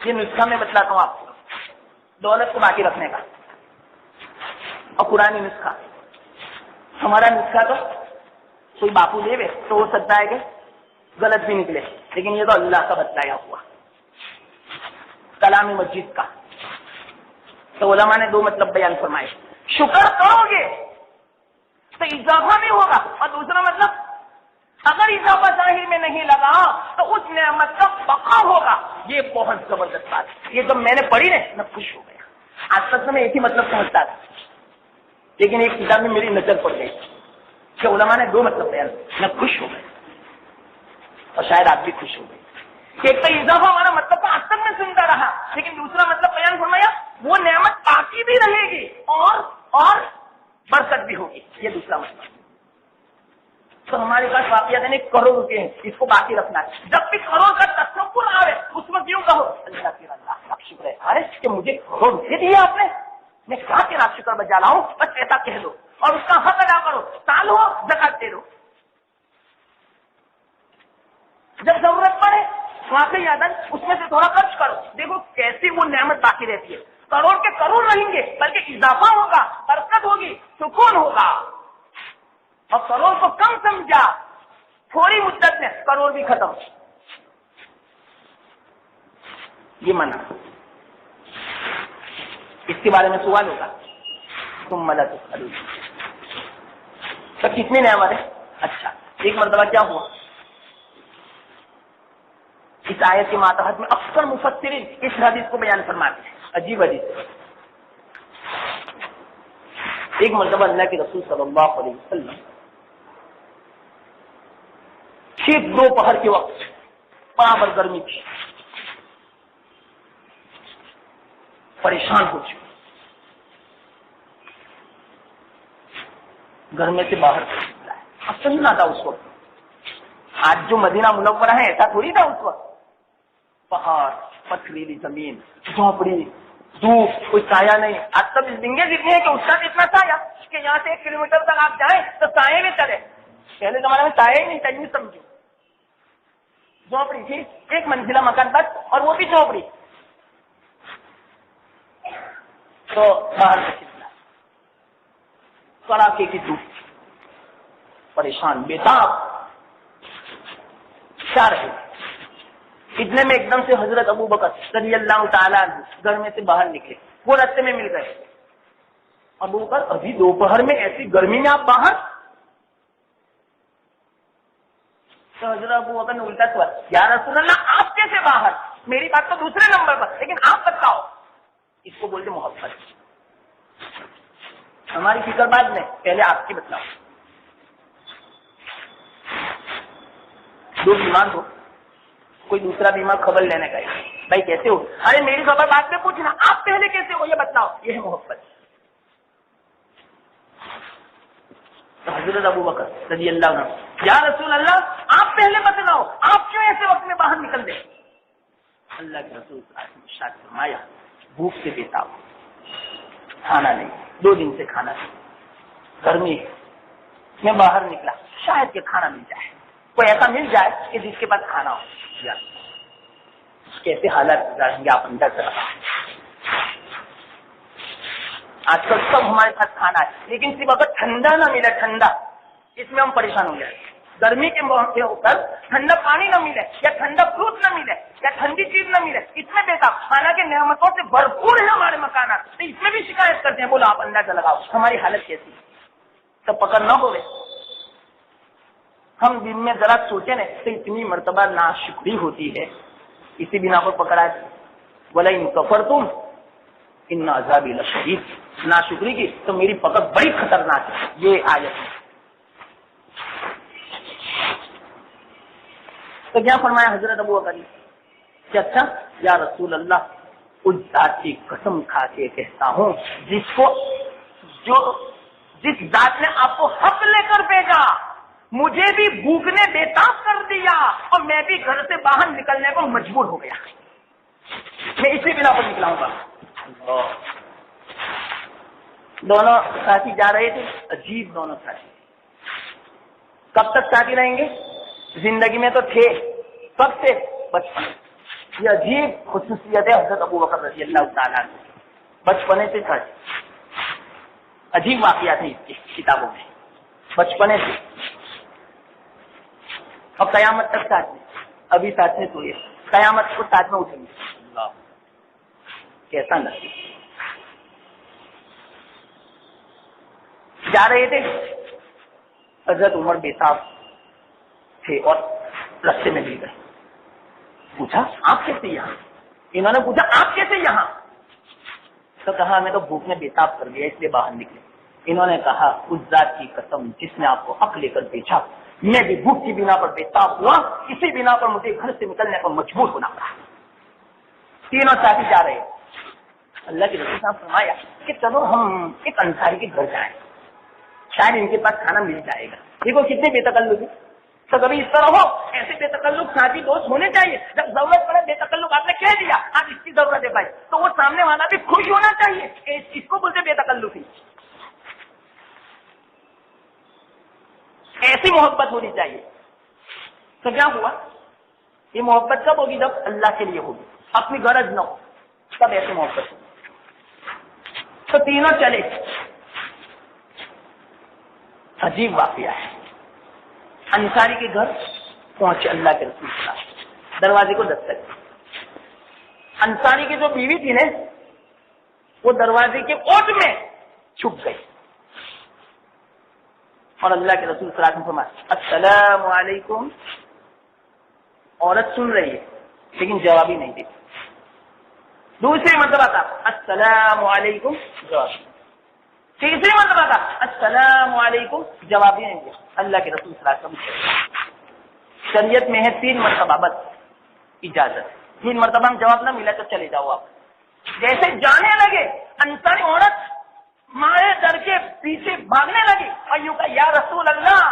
یہ نسخہ میں بتلاتا ہوں آپ کو دولت کو باقی رکھنے کا. اور پرانی نسخہ ہمارا نسخہ تو کوئی باپو لے وے تو ہو سکتا ہے کہ غلط بھی نکلے لیکن یہ تو اللہ کا بتلایا ہوا کلام مسجد کا. تو علماء نے 2 مطلب بیان فرمائے. شکر کرو گے تو اضافہ بھی ہوگا اور دوسرا مطلب اگر اضافہ ظاہر میں نہیں لگا تو اس نعمت کا بقا ہوگا. یہ بہت زبردست بات ہے. یہ جب میں نے پڑھی نا میں خوش ہو گیا. آج تک میں ایک ہی مطلب سمجھتا تھا لیکن ایک کتاب میں میری نظر پڑ گئی کہ علماء نے 2 مطلب بیان. میں خوش ہو گیا اور شاید آپ بھی خوش ہو گئے. ایک تو اضافہ ہمارا مطلب تو آج تک میں سنتا رہا لیکن دوسرا مطلب بیان فرمایا وہ نعمت باقی بھی رہے گی اور برکت بھی ہوگی. یہ دوسرا مطلب. تو ہمارے پاس واقعات ہیں 1 کروڑ روپے ہیں اس کو باقی رکھنا ہے. جب بھی کروڑ کا تصور آئے اس وقت یوں کہو اللہ تیرا لاکھ شکر ہے ارے کہ مجھے کروڑ روپے دیے آپ نے. میں کہاں تیرا شکر بجا لاؤں. بس ایسا کہہ دو اور اس کا حق ادا کرو. سال ہو زکات دے دو. جب ضرورت پڑے واقعی عادت اس میں سے تھوڑا خرچ کرو. دیکھو کیسی وہ نعمت باقی رہتی ہے. کروڑ کے کروڑ رہیں گے بلکہ اضافہ ہوگا برکت ہوگی سکون ہوگا. اور کروڑ کو کم سمجھا تھوڑی مدت میں کروڑ بھی ختم. یہ منع. اس کے بارے میں سوال ہوگا تم ملا تو کتنی نعمت ہے. اچھا ایک مرتبہ کیا ہوا اس آیت کے ماتحت میں اکثر مفسرین اس حدیث کو بیان فرماتے ہیں. عجیب حدیث. ایک مرتبہ اللہ کے رسول صلی اللہ علیہ وسلم ٹھیک دوپہر کے وقت برابر گرمی تھی پریشان ہو چکے گھر میں سے باہر اصل نہ تھا اس وقت. آج جو مدینہ منورہ ہے ایسا تھوڑی تھا اس وقت. پہاڑ پتھریلی زمین جھونپڑی دھوپ، کوئی سایہ نہیں. آج تب ڈنگے اتنی ہے کہ اس کا اتنا سایہ کہ یہاں سے 1 کلومیٹر تک آپ جائیں تو سائے میں چلے. پہلے زمانے میں سایہ ہی نہیں تھا، نہیں سمجھو. جھوپڑی تھی، 1 منزلہ مکان بس، اور وہ بھی جھوپڑی. تو باہر سے چلنا کڑاکے کی دھوپ، پریشان بےتاب کیا رہے. اتنے میں ایک دم سے حضرت ابو بکر رضی اللہ تعالیٰ گھر میں سے باہر نکلے. وہ راستے میں مل گئے. ابو بکر ابھی دوپہر میں ایسی گرمی میں آپ باہر؟ تو حضرت ابو بکر نے الٹا سوال، یا رسول اللہ آپ کیسے باہر؟ میری بات تو دوسرے نمبر پر، لیکن آپ بتاؤ. اس کو بولتے محبت. ہماری فکر بعد میں، پہلے آپ کی بتلاؤ. دو بیمار ہو، کوئی دوسرا بیمار خبر لینے گئے، بھائی کیسے ہو؟ ارے میری خبر بعد میں پوچھنا، آپ پہلے کیسے ہو یہ بتلاؤ. یہ ہے محبت. تو حضرت ابو بکر رضی اللہ عنہ، یا رسول اللہ آپ پہلے بتلاؤ، آپ کیوں ایسے وقت میں باہر نکل دیں؟ اللہ کے رسول ارشاد فرمایا، بھوک سے بےتاب، کھانا نہیں، 2 دن سے کھانا نہیں، گرمی میں باہر نکلا، شاید کہ کھانا مل جائے، کوئی ایسا مل جائے کہ جس کے پاس کھانا ہو. کیسے حالات گزاریں گے آپ اندر سے. آج کل سب ہمارے پاس کھانا ہے، لیکن صرف اگر ٹھنڈا نہ ملے، ٹھنڈا، اس میں ہم پریشان ہو جائیں. گرمی کے موقع کے اوپر ٹھنڈا پانی نہ ملے، یا ٹھنڈا فروٹ نہ ملے، یا ٹھنڈی چیز نہ ملے، اس میں بےتاب. کھانا کے نعمتوں سے بھرپور ہے ہمارے مکانات، تو اس میں بھی شکایت کرتے ہیں. بولو آپ اندازہ لگاؤ ہماری حالت کیسی ہے. تب پکڑ نہ ہوئے. ہم دن میں ذرا سوچے نا تو اتنی مرتبہ ناشکری ہوتی ہے، اسی بنا پر پکڑا ہے. وَلَئِن كَفَرْتُمْ إِنَّ عَذَابِي لَشَدِيدٌ. ناشکری کی تو میری پکڑ بڑی خطرناک ہے. یہ آیت ہے. تو کیا فرمایا حضرت ابو بکر کہ اچھا یا رسول اللہ، اس ذات کی قسم کھا کے کہتا ہوں جس ذات نے آپ کو حق لے کر بھیجا، مجھے بھی بھوک نے بےتاب کر دیا اور میں بھی گھر سے باہر نکلنے کو مجبور ہو گیا. میں اسی بنا پر نکلا ہوں گا. دونوں ساتھی جا رہے تھے، عجیب دونوں ساتھی. کب تک ساتھی رہیں گے؟ زندگی میں تو تھے، کب سے؟ بچپن. یہ عجیب خصوصیت ہے حضرت ابو بکر رضی اللہ تعالیٰ عنہ. بچپنے سے ساتھی. عجیب واقعات ہیں اس کی کتابوں میں. بچپنے سے اور قیامت تک ساتھ میں. ابھی ساتھ میں سوئے، قیامت کو ساتھ میں اٹھیں گے. کیسا نصیب. جا رہے تھے، حضرت عمر بےتاب تھے اور رستے میں مل گئے. پوچھا آپ کیسے یہاں؟ انہوں نے پوچھا آپ کیسے یہاں؟ تو کہا ہمیں تو بھوک نے بےتاب کر دیا اس لیے باہر نکلے. انہوں نے کہا اس ذات کی قسم جس نے آپ کو حق لے کر بھیجا، میں بھی بھوک کی بنا پر بےتاب ہوا، اسی بنا پر مجھے گھر سے نکلنے پر مجبور ہونا پڑا. تینوں ساتھی جا رہے. اللہ کے رسول صاحب فرمایا کہ چلو ہم ایک انصاری کے گھر جائیں، شاید ان کے پاس کھانا مل جائے گا. دیکھو کتنے بے تکلف ہے. تو کبھی اس طرح ہو، ایسے بے تکلف ساتھی دوست ہونے چاہیے. جب ضرورت پڑے بے تکلف آپ نے کہہ دیا آج اس کی ضرورت ہے بھائی، تو وہ سامنے والا بھی خوش ہونا چاہیے. اس کو بولتے بے تکلفی. ایسی محبت ہونی چاہیے. تو کیا ہوا؟ یہ محبت کب ہوگی؟ جب اللہ کے لیے ہوگی، اپنی غرض نہ ہو، تب ایسی محبت ہوگی. تو تینوں چلے. عجیب واقعہ ہے. انصاری کے گھر پہنچے اللہ کے رسول صلی اللہ علیہ وسلم. دروازے کو دستک. انصاری کی جو بیوی تھی نا، وہ دروازے کے اوٹ میں چھپ گئی اور اللہ کے رسول صلی اللہ علیہ وسلم فرمایا السلام علیکم. عورت سن رہی ہے لیکن جواب ہی نہیں دیتی. دوسری مرتبہ تھا السلام علیکم، جواب. تیسری مرتبہ تھا السلام علیکم، جواب ہی نہیں دیا. اللہ کے رسول صلی اللہ علیہ وسلم شریعت میں ہے 3 مرتبہ بس اجازت. 3 مرتبہ ہم جواب نہ ملا تو چلے جاؤ آپ. جیسے جانے لگے انصاری عورت مارے ڈر کے پیچھے بھاگنے لگی اور یوں کہا یا رسول اللہ،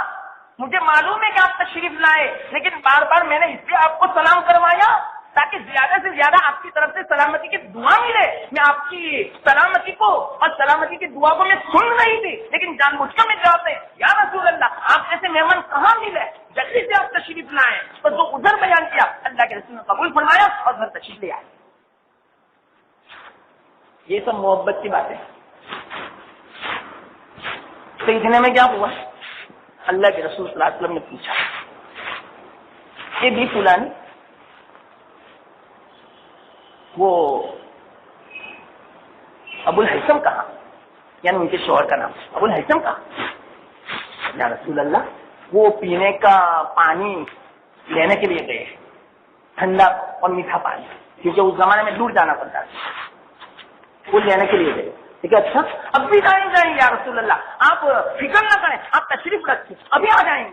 مجھے معلوم ہے کہ آپ تشریف لائے، لیکن بار بار میں نے اس لیے آپ کو سلام کروایا تاکہ زیادہ سے زیادہ آپ کی طرف سے سلامتی کی دعا ملے. میں آپ کی سلامتی کو اور سلامتی کی دعا کو میں سن رہی تھی, لیکن جان بوجھ کر میں جواب دیں یا رسول اللہ آپ جیسے مہمان کہاں ملے, جلدی سے آپ تشریف لائیں. تو جو ادھر بیان کیا اللہ کے رسول نے قبول فرمایا اور گھر تشریف لے آئے. یہ سب محبت کی باتیں. تو اتنے میں کیا ہوا, اللہ کے رسول صلی اللہ علیہ وسلم نے پوچھا کہ بھی فلانی وہ ابو الحیثم کہاں, یعنی ان کے شوہر کا نام ابو الحیثم کہاں. یا رسول اللہ وہ پینے کا پانی لینے کے لیے گئے, ٹھنڈا اور میٹھا پانی, کیونکہ اس زمانے میں دور جانا پڑتا تھا, وہ لینے کے لیے گئے. ٹھیک ہے, اچھا اب بھی جائیں یا رسول اللہ, آپ فکر نہ کریں, آپ تشریف رکھیں, ابھی آ جائیں گے.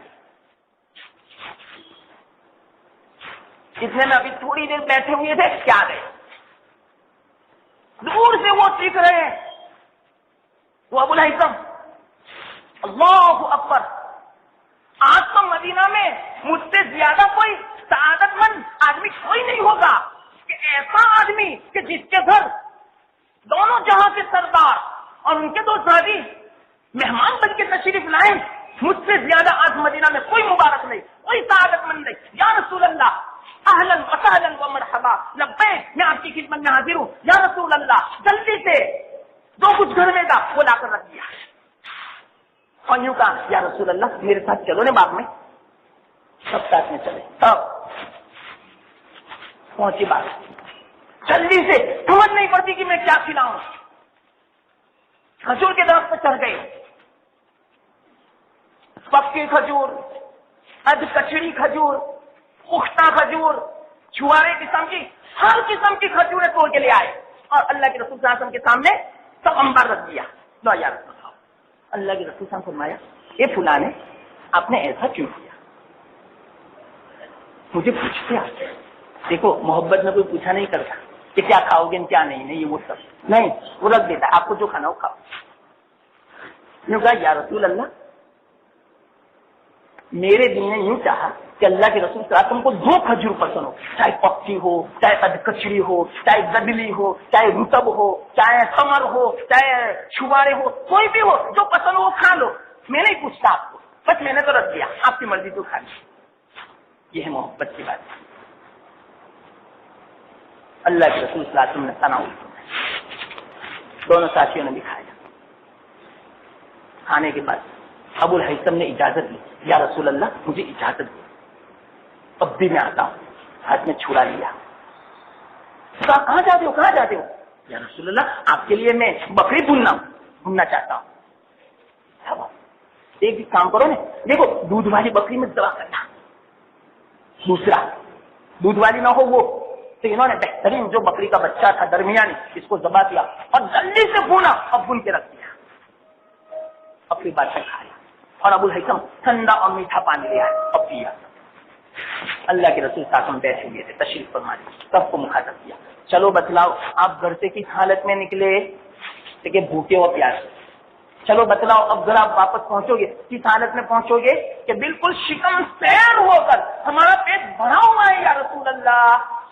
اتنے میں ابھی تھوڑی دیر بیٹھے ہوئے تھے, کیا گئے, دور سے وہ چیخ رہے ہیں, وہ ابو الحیثم, اللہ اکبر, آج تو مدینہ میں مجھ سے زیادہ کوئی سعادت مند آدمی کوئی نہیں ہوگا کہ ایسا آدمی کہ جس کے گھر دونوں جہاں کے سردار اور ان کے دو شادی مہمان بن کے تشریف لائیں, مجھ سے زیادہ آج مدینہ میں کوئی مبارک نہیں, کوئی سعادت مند نہیں. یا رسول اللہ اہلاً وسہلاً و مرحبا, لبیک, میں آپ کی خدمت میں حاضر ہوں. یا رسول اللہ جلدی سے جو کچھ گھر میں تھا وہ لا کر رکھ دیا, اور یوں کہا یا رسول اللہ میرے ساتھ چلو نا باغ میں. سب ساتھ میں چلے, سب پہنچی بات, جلدی سے سمجھ نہیں پڑتی کہ میں کیا کھلاؤں. کھجور کے درخت پہ چڑھ گئے, پکی کھجور, ادھ کچڑی کھجور, پختہ کھجور, چھوارے قسم کی, ہر قسم کی کھجوریں توڑ کے لے آئے, اور اللہ کے رسول صلی اللہ علیہ وسلم کے سامنے سب انبار رکھ دیا. لو یا رسول اللہ, اللہ کے رسول صلی اللہ علیہ وسلم فرمایا یہ فلاں آپ نے ایسا کیوں کیا. مجھے پوچھتے آتے, دیکھو محبت میں کوئی پوچھا نہیں کرتا کہ کیا کھاؤ گے کیا نہیں, نہیں وہ سب نہیں, وہ رکھ دیتا ہے, آپ کو جو کھانا ہو کھاؤ. یوں کہا یا رسول اللہ میرے دل نے یوں چاہا کہ اللہ کے رسول صلی اللہ علیہ وسلم کو دو کھجور پسند ہو, چاہے پکی ہو, چاہے ادھ کچڑی ہو, چاہے گدلی ہو, چاہے رطب ہو, چاہے ثمر ہو, چاہے چھوارے ہو, کوئی بھی ہو جو پسند ہو وہ کھا لو. میں نہیں پوچھتا آپ کو, بس میں نے تو رکھ دیا, آپ کی مرضی تو کھا لی. یہ ہے محبت کی بات. اللہ کے رسول صلی اللہ علیہ وسلم نے تناول, دونوں ساتھیوں نے بھی کھایا. کھانے کے بعد ابو الحیثم نے اجازت لی, یا رسول اللہ مجھے اجازت دی, اب بھی میں آتا ہوں. ہاتھ میں چھڑا لیا, کہاں جاتے ہو, کہاں جاتے ہو. یا رسول اللہ آپ کے لیے میں بکری بھوننا چاہتا ہوں. ایک کام کرو نا, دیکھو دودھ والی بکری میں دبا کرنا, دوسرا دودھ والی نہ ہو وہ. تو انہوں نے بہترین جو بکری کا بچہ تھا درمیانی, اس کو ذبح کیا اور جلدی سے بھونا اور بھون کے رکھ دیا. اپنی بات سے کھایا, اور ابو الحیثم ٹھنڈا اور میٹھا پانی لے آئے اور پیا. اللہ کے رسول صلی اللہ علیہ وسلم بیٹھے ہوئے تھے, تشریف فرما دی, سب کو مخاطب کیا, چلو بتلاؤ آپ گھر سے کس حالت میں نکلے, کہ بھوکے اور پیاسے. چلو بتلاؤ اب گھر آپ واپس پہنچو گے کس حالت میں پہنچو گے, کہ بالکل شکم سیر ہو کر ہمارا پیٹ بھرا ہوا ہے. یا رسول اللہ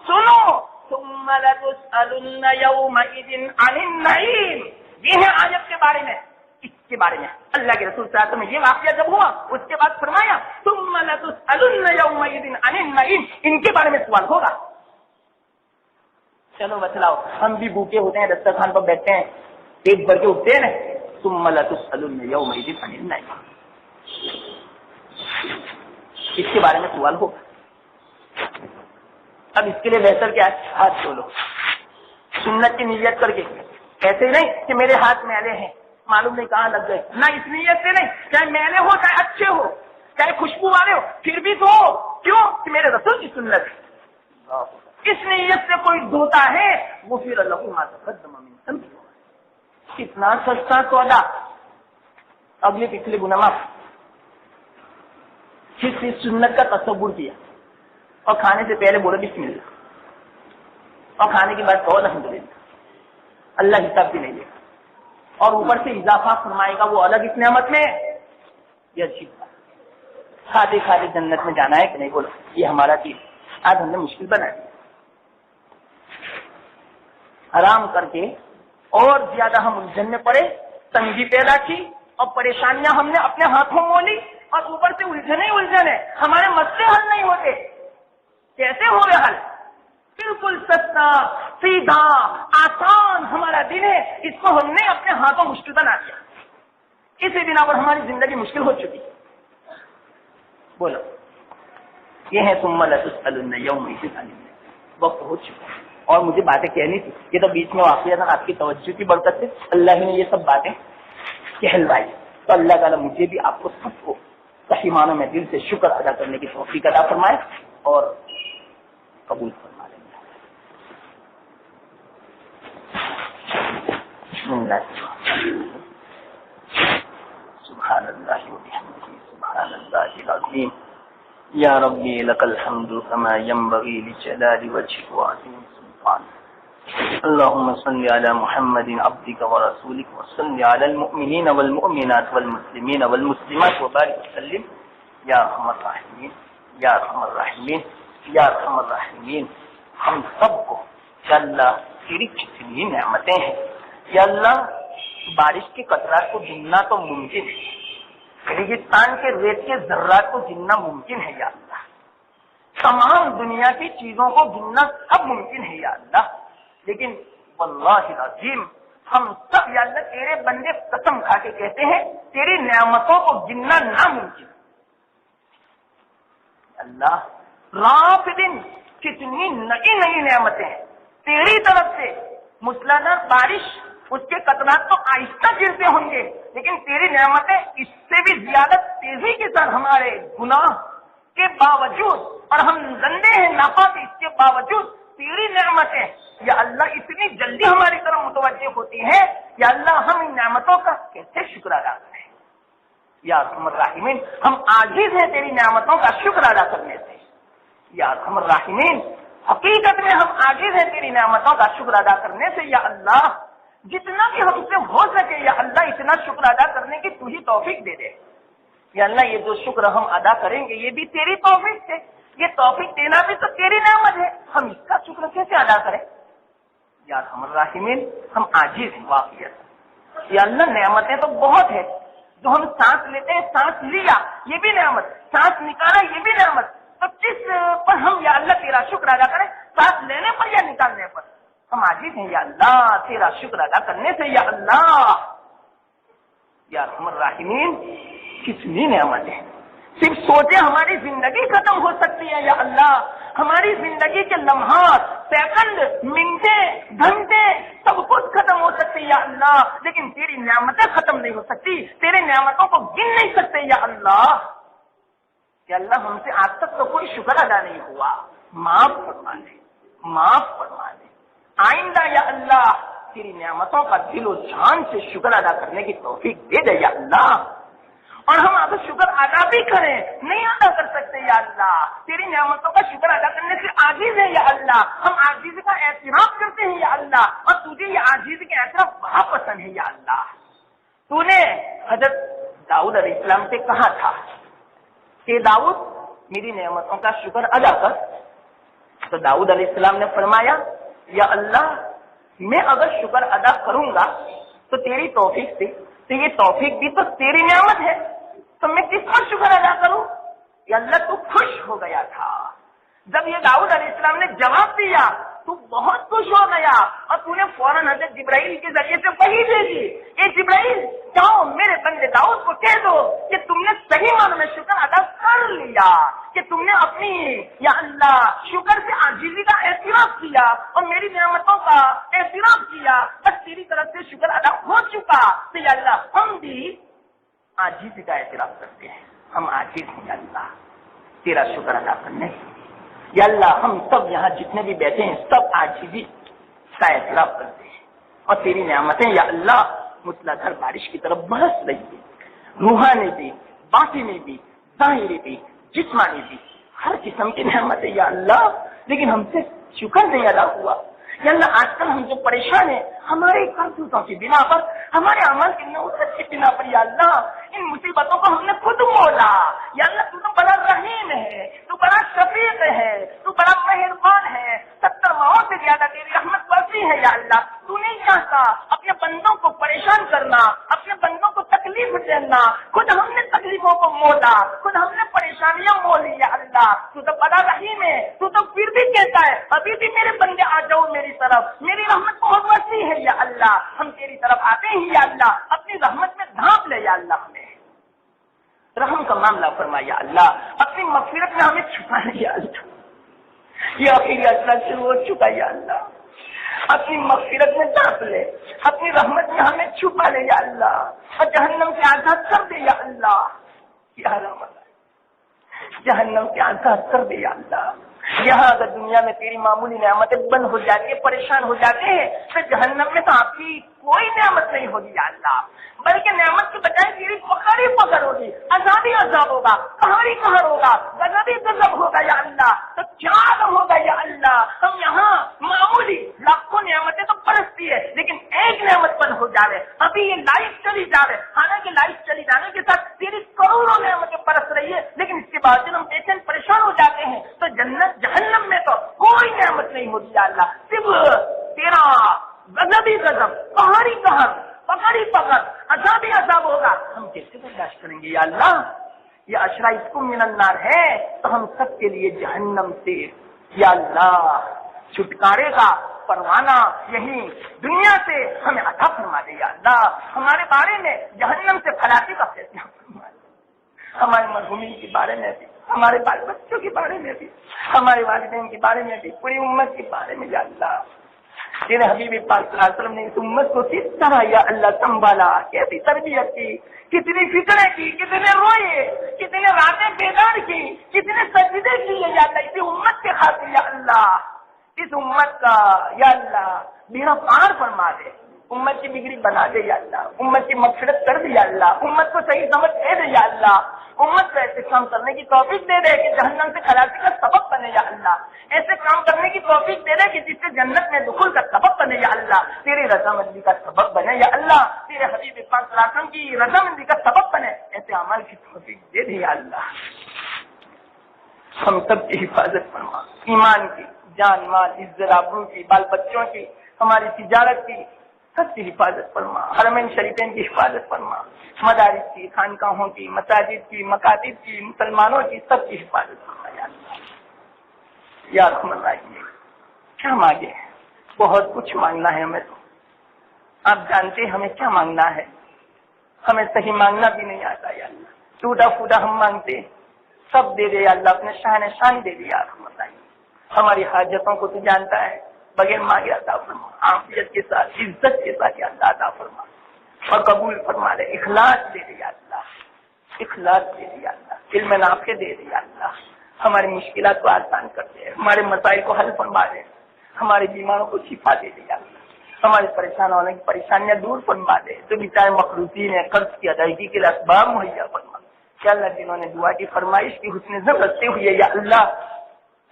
سنو, ثم لتسألن یومئذ عن النعیم, یہ ہے آیت کے بارے میں. اس کے بارے میں اللہ کے رسول صلی اللہ علیہ وسلم یہ واقعہ جب ہوا اس کے بعد فرمایا ثم لتسألن یومئذ عن النعیم, ان کے بارے میں سوال ہوگا. چلو بتلاؤ, ہم بھی بھوکے ہوتے ہیں, دسترخوان پر بیٹھتے ہیں, پیٹ بھر کے اٹھتے ہیں نا, ثم لتسألن یومئذ عن النعیم, اس کے بارے میں سوال ہوگا. اب اس کے لیے بہتر کیا ہے, ہاتھ دھو لو سنت کی نیت کر کے, ایسے نہیں کہ میرے ہاتھ میلے ہیں معلوم نہیں کہاں لگ گئے, نہ اس نیت سے نہیں, چاہے میلے ہو چاہے اچھے ہو چاہے خوشبو والے ہو, پھر بھی دھو. کیوں کہ میرے رسول کی سنت ہے. اس نیت سے کوئی دھوتا ہے وہ پھر اللہ ما تقدم من ذنبہ, کتنا سستا سودا, اگلے پچھلے گناہ معاف. کس سنت کا تصور کیا, اور کھانے سے پہلے بولو بسم اللہ, اور کھانے کے بعد کہو الحمدللہ. اللہ حساب بھی نہیں لے گا, اور اوپر سے اضافہ فرمائے گا وہ الگ اس نعمت میں. یہ اچھی بات, کھاتے کھاتے جنت میں جانا ہے کہ نہیں, بولو یہ ہمارا دین. آج ہم نے مشکل بنا دیا, حرام کر کے اور زیادہ ہم الجھن میں پڑے، تنگی پیدا کی اور پریشانیاں ہم نے اپنے ہاتھوں مولی اور اوپر سے الجھنے، ہمارے مسئلے حل نہیں ہوتے۔ کیسے ہو گئے حل؟ بالکل سستا سیدھا آسان ہمارا دن ہے، اس کو ہم نے اپنے ہاتھوں مشکل بنا دیا، اسی بنا پر ہماری زندگی مشکل ہو چکی۔ بولو، یہ ہے ثم لتسألن یومئذ عن النعیم۔ وقت ہو چکا اور مجھے باتیں کہنی تھی، یہ تو بیچ میں واقعہ تھا، آپ کی توجہ کی برکت سے اللہ نے یہ سب باتیں کہلوائی، تو اللہ تعالیٰ مجھے بھی آپ کو سب کو صحیح معنوں میں دل سے شکر ادا کرنے کی توفیق عطا فرمائے اور قبول فرما لیں۔ سبحان اللہ وبحمدہ سبحان اللہ العظیم یا ربی لک الحمد کما ينبغی لجلال وجهک وعظیم سلطانک۔ اللهم صل على محمد عبدك ورسولك وصل على المؤمنين والمؤمنات والمسلمين والمسلمات وبارك وسلم یا ارحم الراحمین یا ارحم الراحمین یا ارحم الراحمین۔ ہم سب کو یا اللہ تیری کتنی نعمتیں ہیں، یا اللہ بارش کے قطرات کو گننا تو ممکن ہے، ریگستان کے ریت کے ذرات کو گننا ممکن ہے، یا اللہ تمام دنیا کی چیزوں کو گننا سب ممکن ہے، یا اللہ، لیکن واللہ العظیم ہم سب یا اللہ تیرے بندے قسم کھا کے کہتے ہیں تیری نعمتوں کو گننا ناممکن۔ اللہ رات دن کتنی نئی نئی نعمتیں ہیں تیری طرف سے، موسلادھار بارش، اس کے قطرات تو آہستہ گرتے ہوں گے، لیکن تیری نعمتیں اس سے بھی زیادہ تیزی کے ساتھ ہمارے گناہ کے باوجود، اور ہم گندے ہیں ناپاک، اس کے باوجود تیری نعمتیں یا اللہ اتنی جلدی ہماری طرف متوجہ ہوتی ہے، یا اللہ ہم ان نعمتوں کا کیسے شکر ادا کریں؟ یا ارحم الراحمین ہم عاجز ہیں تیری نعمتوں کا شکر ادا کرنے سے، یا ارحم الراحمین حقیقت میں ہم عاجز ہیں تیری نعمتوں کا شکر ادا کرنے سے، یا اللہ جتنا بھی ہم سے ہو سکے یا اللہ اتنا شکر ادا کرنے کی تو ہی توفیق دے دے، یا اللہ یہ جو شکر ہم ادا کریں گے یہ بھی تیری توفیق سے، یہ توفیق دینا بھی تو تیری نعمت ہے، ہم اس کا شکر کیسے ادا کریں؟ یا ارحم الراحمین ہم عاجز ہیں واقعیت، یا اللہ نعمتیں تو بہت ہے، جو ہم سانس لیتے ہیں، سانس لیا یہ بھی نعمت، سانس نکالا یہ بھی نعمت، تو کس پر ہم یا اللہ تیرا شکر ادا کریں؟ سانس لینے پر یا نکالنے پر؟ ہم عاجز ہیں یا اللہ تیرا شکر ادا کرنے سے، یا اللہ یا ارحم الراحمین کتنی نعمتیں ہیں، صرف سوچے ہماری زندگی ختم ہو سکتی ہے، یا اللہ ہماری زندگی کے لمحات، سیکنڈ، منٹیں، گھنٹے سب کچھ ختم ہو سکتے یا اللہ، لیکن تیری نعمتیں ختم نہیں ہو سکتی، تیری نعمتوں کو گن نہیں سکتے یا اللہ۔ کہ اللہ ہم سے آج تک تو کوئی شکر ادا نہیں ہوا، معاف فرما دے، معاف فرما دے، آئندہ یا اللہ تیری نعمتوں کا دل و جان سے شکر ادا کرنے کی توفیق دے دے یا اللہ، اور ہم اب شکر ادا بھی کریں نہیں ادا کر سکتے یا اللہ، تیری نعمتوں کا شکر ادا کرنے سے عاجز ہے یا اللہ، ہم عاجزی کا اعتراف کرتے ہیں یا اللہ، اور تجھے یہ عاجزی کا اعتراف بہت پسند ہے یا اللہ۔ تو نے حضرت داؤد علیہ السلام سے کہا تھا کہ داؤد میری نعمتوں کا شکر ادا کر، تو داؤد علیہ السلام نے فرمایا یا اللہ میں اگر شکر ادا کروں گا تو تیری توفیق سے، تو یہ توفیق بھی تو تیری نعمت ہے، تو میں کس پر شکر ادا کروں؟ یا اللہ تو خوش ہو گیا تھا جب یہ داؤد علیہ السلام نے جواب دیا، تو بہت خوش ہو گیا، اور تو نے فوراً حضرت جبرائیل کے ذریعے سے وحی دے دی، اے جبرائیل جاؤ میرے بندے داؤد کو کہہ دو کہ تم نے صحیح معنوں میں شکر ادا کر لیا، کہ تم نے اپنی یا اللہ شکر سے عاجزی کا اعتراف کیا اور میری نعمتوں کا اعتراف کیا، بس تیری طرف سے شکر ادا ہو چکا، تو یا اللہ ہم بھی عاجزی کا اعتراف کرتے ہیں، ہم عاجز ہیں یا اللہ تیرا شکر ادا کرنے، یا اللہ ہم سب یہاں جتنے بھی بیٹھے ہیں سب عاجزی کا اعتراف کرتے ہیں، اور تیری نعمتیں یا اللہ موسلادھار بارش کی طرف برس رہی ہے، روحانی بھی، باطنی بھی، ظاہری بھی، جسمانی بھی، ہر قسم کی نعمتیں یا اللہ، لیکن ہم سے شکر نہیں ادا ہوا، یا اللہ آج کل ہم جو پریشان ہیں ہمارے کرتوتوں کی بنا پر، ہمارے عمل کی نوسط کی بنا پر، یا اللہ ان مصیبتوں کو ہم نے خود مولا، یا اللہ تو بڑا رحیم رحیم ہے، تو بڑا شفیق ہے، تو بڑا مہربان ہے، 70 ماؤں سے زیادہ تیری رحمت برسی ہے یا اللہ۔ تو نہیں چاہتا اپنے بندوں کو پریشان کرنا، اپنے بندوں کو تکلیف دینا، خود ہم نے تکلیفوں کو مولا، خود ہم نے پریشانیاں مولی یا اللہ۔ تو بڑا رحیم ہے، تو پھر بھی کہتا ہے ابھی بھی میرے بندے آ جاؤ میری طرف، میری رحمت بہت وسیع ہے یا اللہ۔ ہم تیری طرف آتے ہیں یا اللہ، اپنی رحمت میں ڈھانپ لے یا اللہ، ہمیں رحم کا معاملہ فرما یا اللہ، اپنی مغفرت میں ہمیں چھپا لے یا اللہ۔ یہ آخری اثر شروع ہو چکا یا اللہ، اپنی مغفرت میں ڈھانپ لے، اپنی رحمت میں ہمیں چھپا لے یا اللہ، اور جہنم سے آزاد کر دے یا اللہ۔ یا رحمت جہنم سے آزاد کر دے یا اللہ۔ یہاں اگر دنیا میں تیری معمولی نعمتیں بند ہو جاتی ہیں، پریشان ہو جاتے ہیں، تو جہنم میں تو آپ کی کوئی نعمت نہیں ہوگی یا اللہ، بلکہ نعمت کے بجائے تیری پکڑ ہی پکڑ ہوگی، عذاب ہی عذاب ہوگا، قہر ہی قہر ہوگا، غضب ہی غضب ہوگا یا اللہ۔ تو کیا ہوگا یا اللہ؟ ہم یہاں معمولی لاکھوں نعمتیں تو برستی ہے، لیکن ایک نعمت بند ہو جائے، ابھی یہ لائف چلی جا رہے، حالانکہ لائف چلی جانے کے ساتھ تیری کروڑوں نعمتیں برس رہی ہے، لیکن اس کے باوجود ہم بے چین پریشان ہو جاتے ہیں۔ تو جہنم میں تو کوئی نعمت نہیں ہوتی یا اللہ، صرف تیرا غضب ہی غضب، قہر ہی قہر، پکڑ ہی پکڑ، عذاب ہی عذاب ہوگا۔ ہم کیسے برداشت کریں گے یا اللہ؟ یہ اشرائکم من النار ہے، تو ہم سب کے لیے جہنم سے یا اللہ چھٹکارے کا پروانہ یہی دنیا سے ہمیں عطا فرما دے یا اللہ۔ ہمارے بارے میں جہنم سے خلاصی کا فیصلہ فرما دے، ہمارے مرحومین کے بارے میں بھی، ہمارے بال بچوں کے بارے میں بھی، ہمارے والدین کے بارے میں بھی، پوری امت کے بارے میں یا اللہ۔ تیرے حبیب پاک صلی اللہ علیہ وسلم نے اس امت کو کس طرح یا اللہ سنبھالا، کیسی تربیت کی، کتنی فکریں کی، کتنے روئے، کتنے راتیں بیدار کی، کتنے سجدے کیے یا اللہ اسی امت کے خاطر یا اللہ۔ اس امت کا یا اللہ بیڑا پار فرما دے، امت کی بگڑی بنا دے یا اللہ، امت کی مغفرت کر دے یا اللہ، امت کو صحیح سمجھ دے دے یا اللہ، امت کو ایسے کام کرنے کی توفیق دے دے کہ جہنم سے خلاصی کا سبب بنے یا اللہ، ایسے کام کرنے کی توفیق دے دے کہ جس سے جنت میں دخول کا سبب بنے یا اللہ، تیری رضامندی کا سبب بنے یا اللہ، تیرے حبیب پاک صلی اللہ علیہ وسلم کی رضامندی کا سبب بنے، ایسے اعمال کی توفیق دے دے یا اللہ۔ ہم سب کی حفاظت فرما، ایمان کی، جان مال عزت آبرو کی، بال بچوں کی، ہماری تجارت کی، سب کی حفاظت فرما، حرمین شریفین کی حفاظت فرما، مدارس کی، خانقاہوں کی، مساجد کی، مکاتب کی، مسلمانوں کی، سب کی حفاظت فرما یا اللہ۔ یا رحمت اللہ، کیا مانگے؟ بہت کچھ مانگنا ہے ہمیں، تو آپ جانتے ہیں ہمیں کیا مانگنا ہے، ہمیں صحیح مانگنا بھی نہیں آتا یا اللہ، ٹوٹا پھوٹا ہم مانگتے، سب دے دے یا اللہ، اپنے شان شان دے دے یا رحمت اللہ۔ ہماری حاجتوں کو تو جانتا ہے، بغیر مانگے عطا فرما، عافیت کے ساتھ، عزت کے ساتھ یا اللہ عطا فرما، اور قبول فرما لے، اخلاص دے دے یا اللہ، اخلاص دے دے یا اللہ، علم نافع دے دے یا اللہ، ہماری مشکلات کو آسان کر دے، ہمارے مسائل کو حل فرما دے، ہمارے بیماروں کو شفا دے دے یا اللہ، ہمارے پریشان ہونے کی پریشانیاں دور فرما دے، جو بیچارے مخلوقین ہیں قرض کی ادائیگی کے لیے اسباب مہیا فرما، یا اللہ جنہوں نے دعا کی فرمائش کی حسن ظن رکھتے ہوئے یا اللہ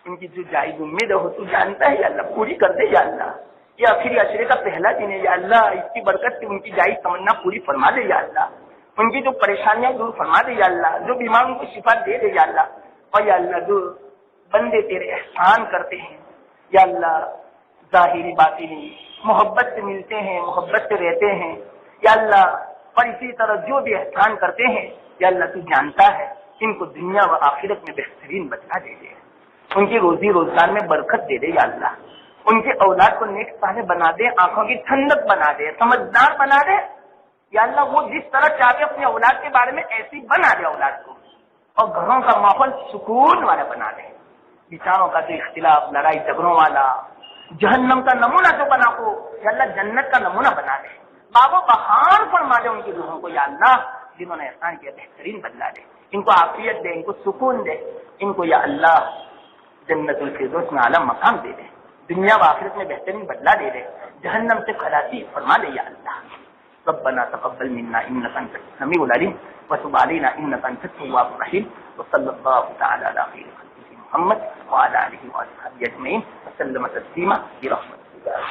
ان کی جو جائز امید ہو تو جانتا ہے یا اللہ، پوری کر دے یا اللہ۔ یہ آخری عشرے کا پہلا دن ہے یا اللہ، اس کی برکت سے ان کی جائز تمنا پوری فرما دے یا اللہ، ان کی جو پریشانیاں دور فرما دے یا اللہ، جو بیماروں کو شفا دے دے یا اللہ، اور یا اللہ جو بندے تیرے احسان کرتے ہیں یا اللہ، ظاہری باطنی محبت سے ملتے ہیں، محبت سے رہتے ہیں یا اللہ، اور اسی طرح جو بھی احسان کرتے ہیں یا اللہ تو جانتا ہے، ان کو دنیا و آخرت میں بہترین بدلہ دے دے، ان کی روزی روزگار میں برکت دے دے یا اللہ، ان کے اولاد کو نیک صالح بنا دے، آنکھوں کی ٹھنڈک بنا دے، سمجھدار بنا دے یا اللہ، وہ جس طرح چاہتے اپنے اولاد کے بارے میں ایسی بنا دے اولاد کو، اور گھروں کا ماحول سکون والا بنا دے، بیچاروں کا جو اختلاف لڑائی جھگڑوں والا جہنم کا نمونہ جو بنا ہو یا اللہ جنت کا نمونہ بنا دے، باب و بہار فرما دے ان کی روحوں کو یا اللہ، جنہوں نے احسان کیا بہترین بدلا دے، ان کو عافیت دے، ان کو سکون دے، ان کو یا اللہ جنت الفردوس میں اعلیٰ مقام دے دے، دنیا و آخرت میں بہترین بدلا دے دے، جہنم سے خلاصی فرما دے یا اللہ۔ ربنا تقبل منا انك انت السميع العليم وتب علينا انك انت التواب الرحيم وصلى الله تعالى على خير خلقه محمد وعلى اله وصحبه اجمعين وسلم تسليما برحمته الله۔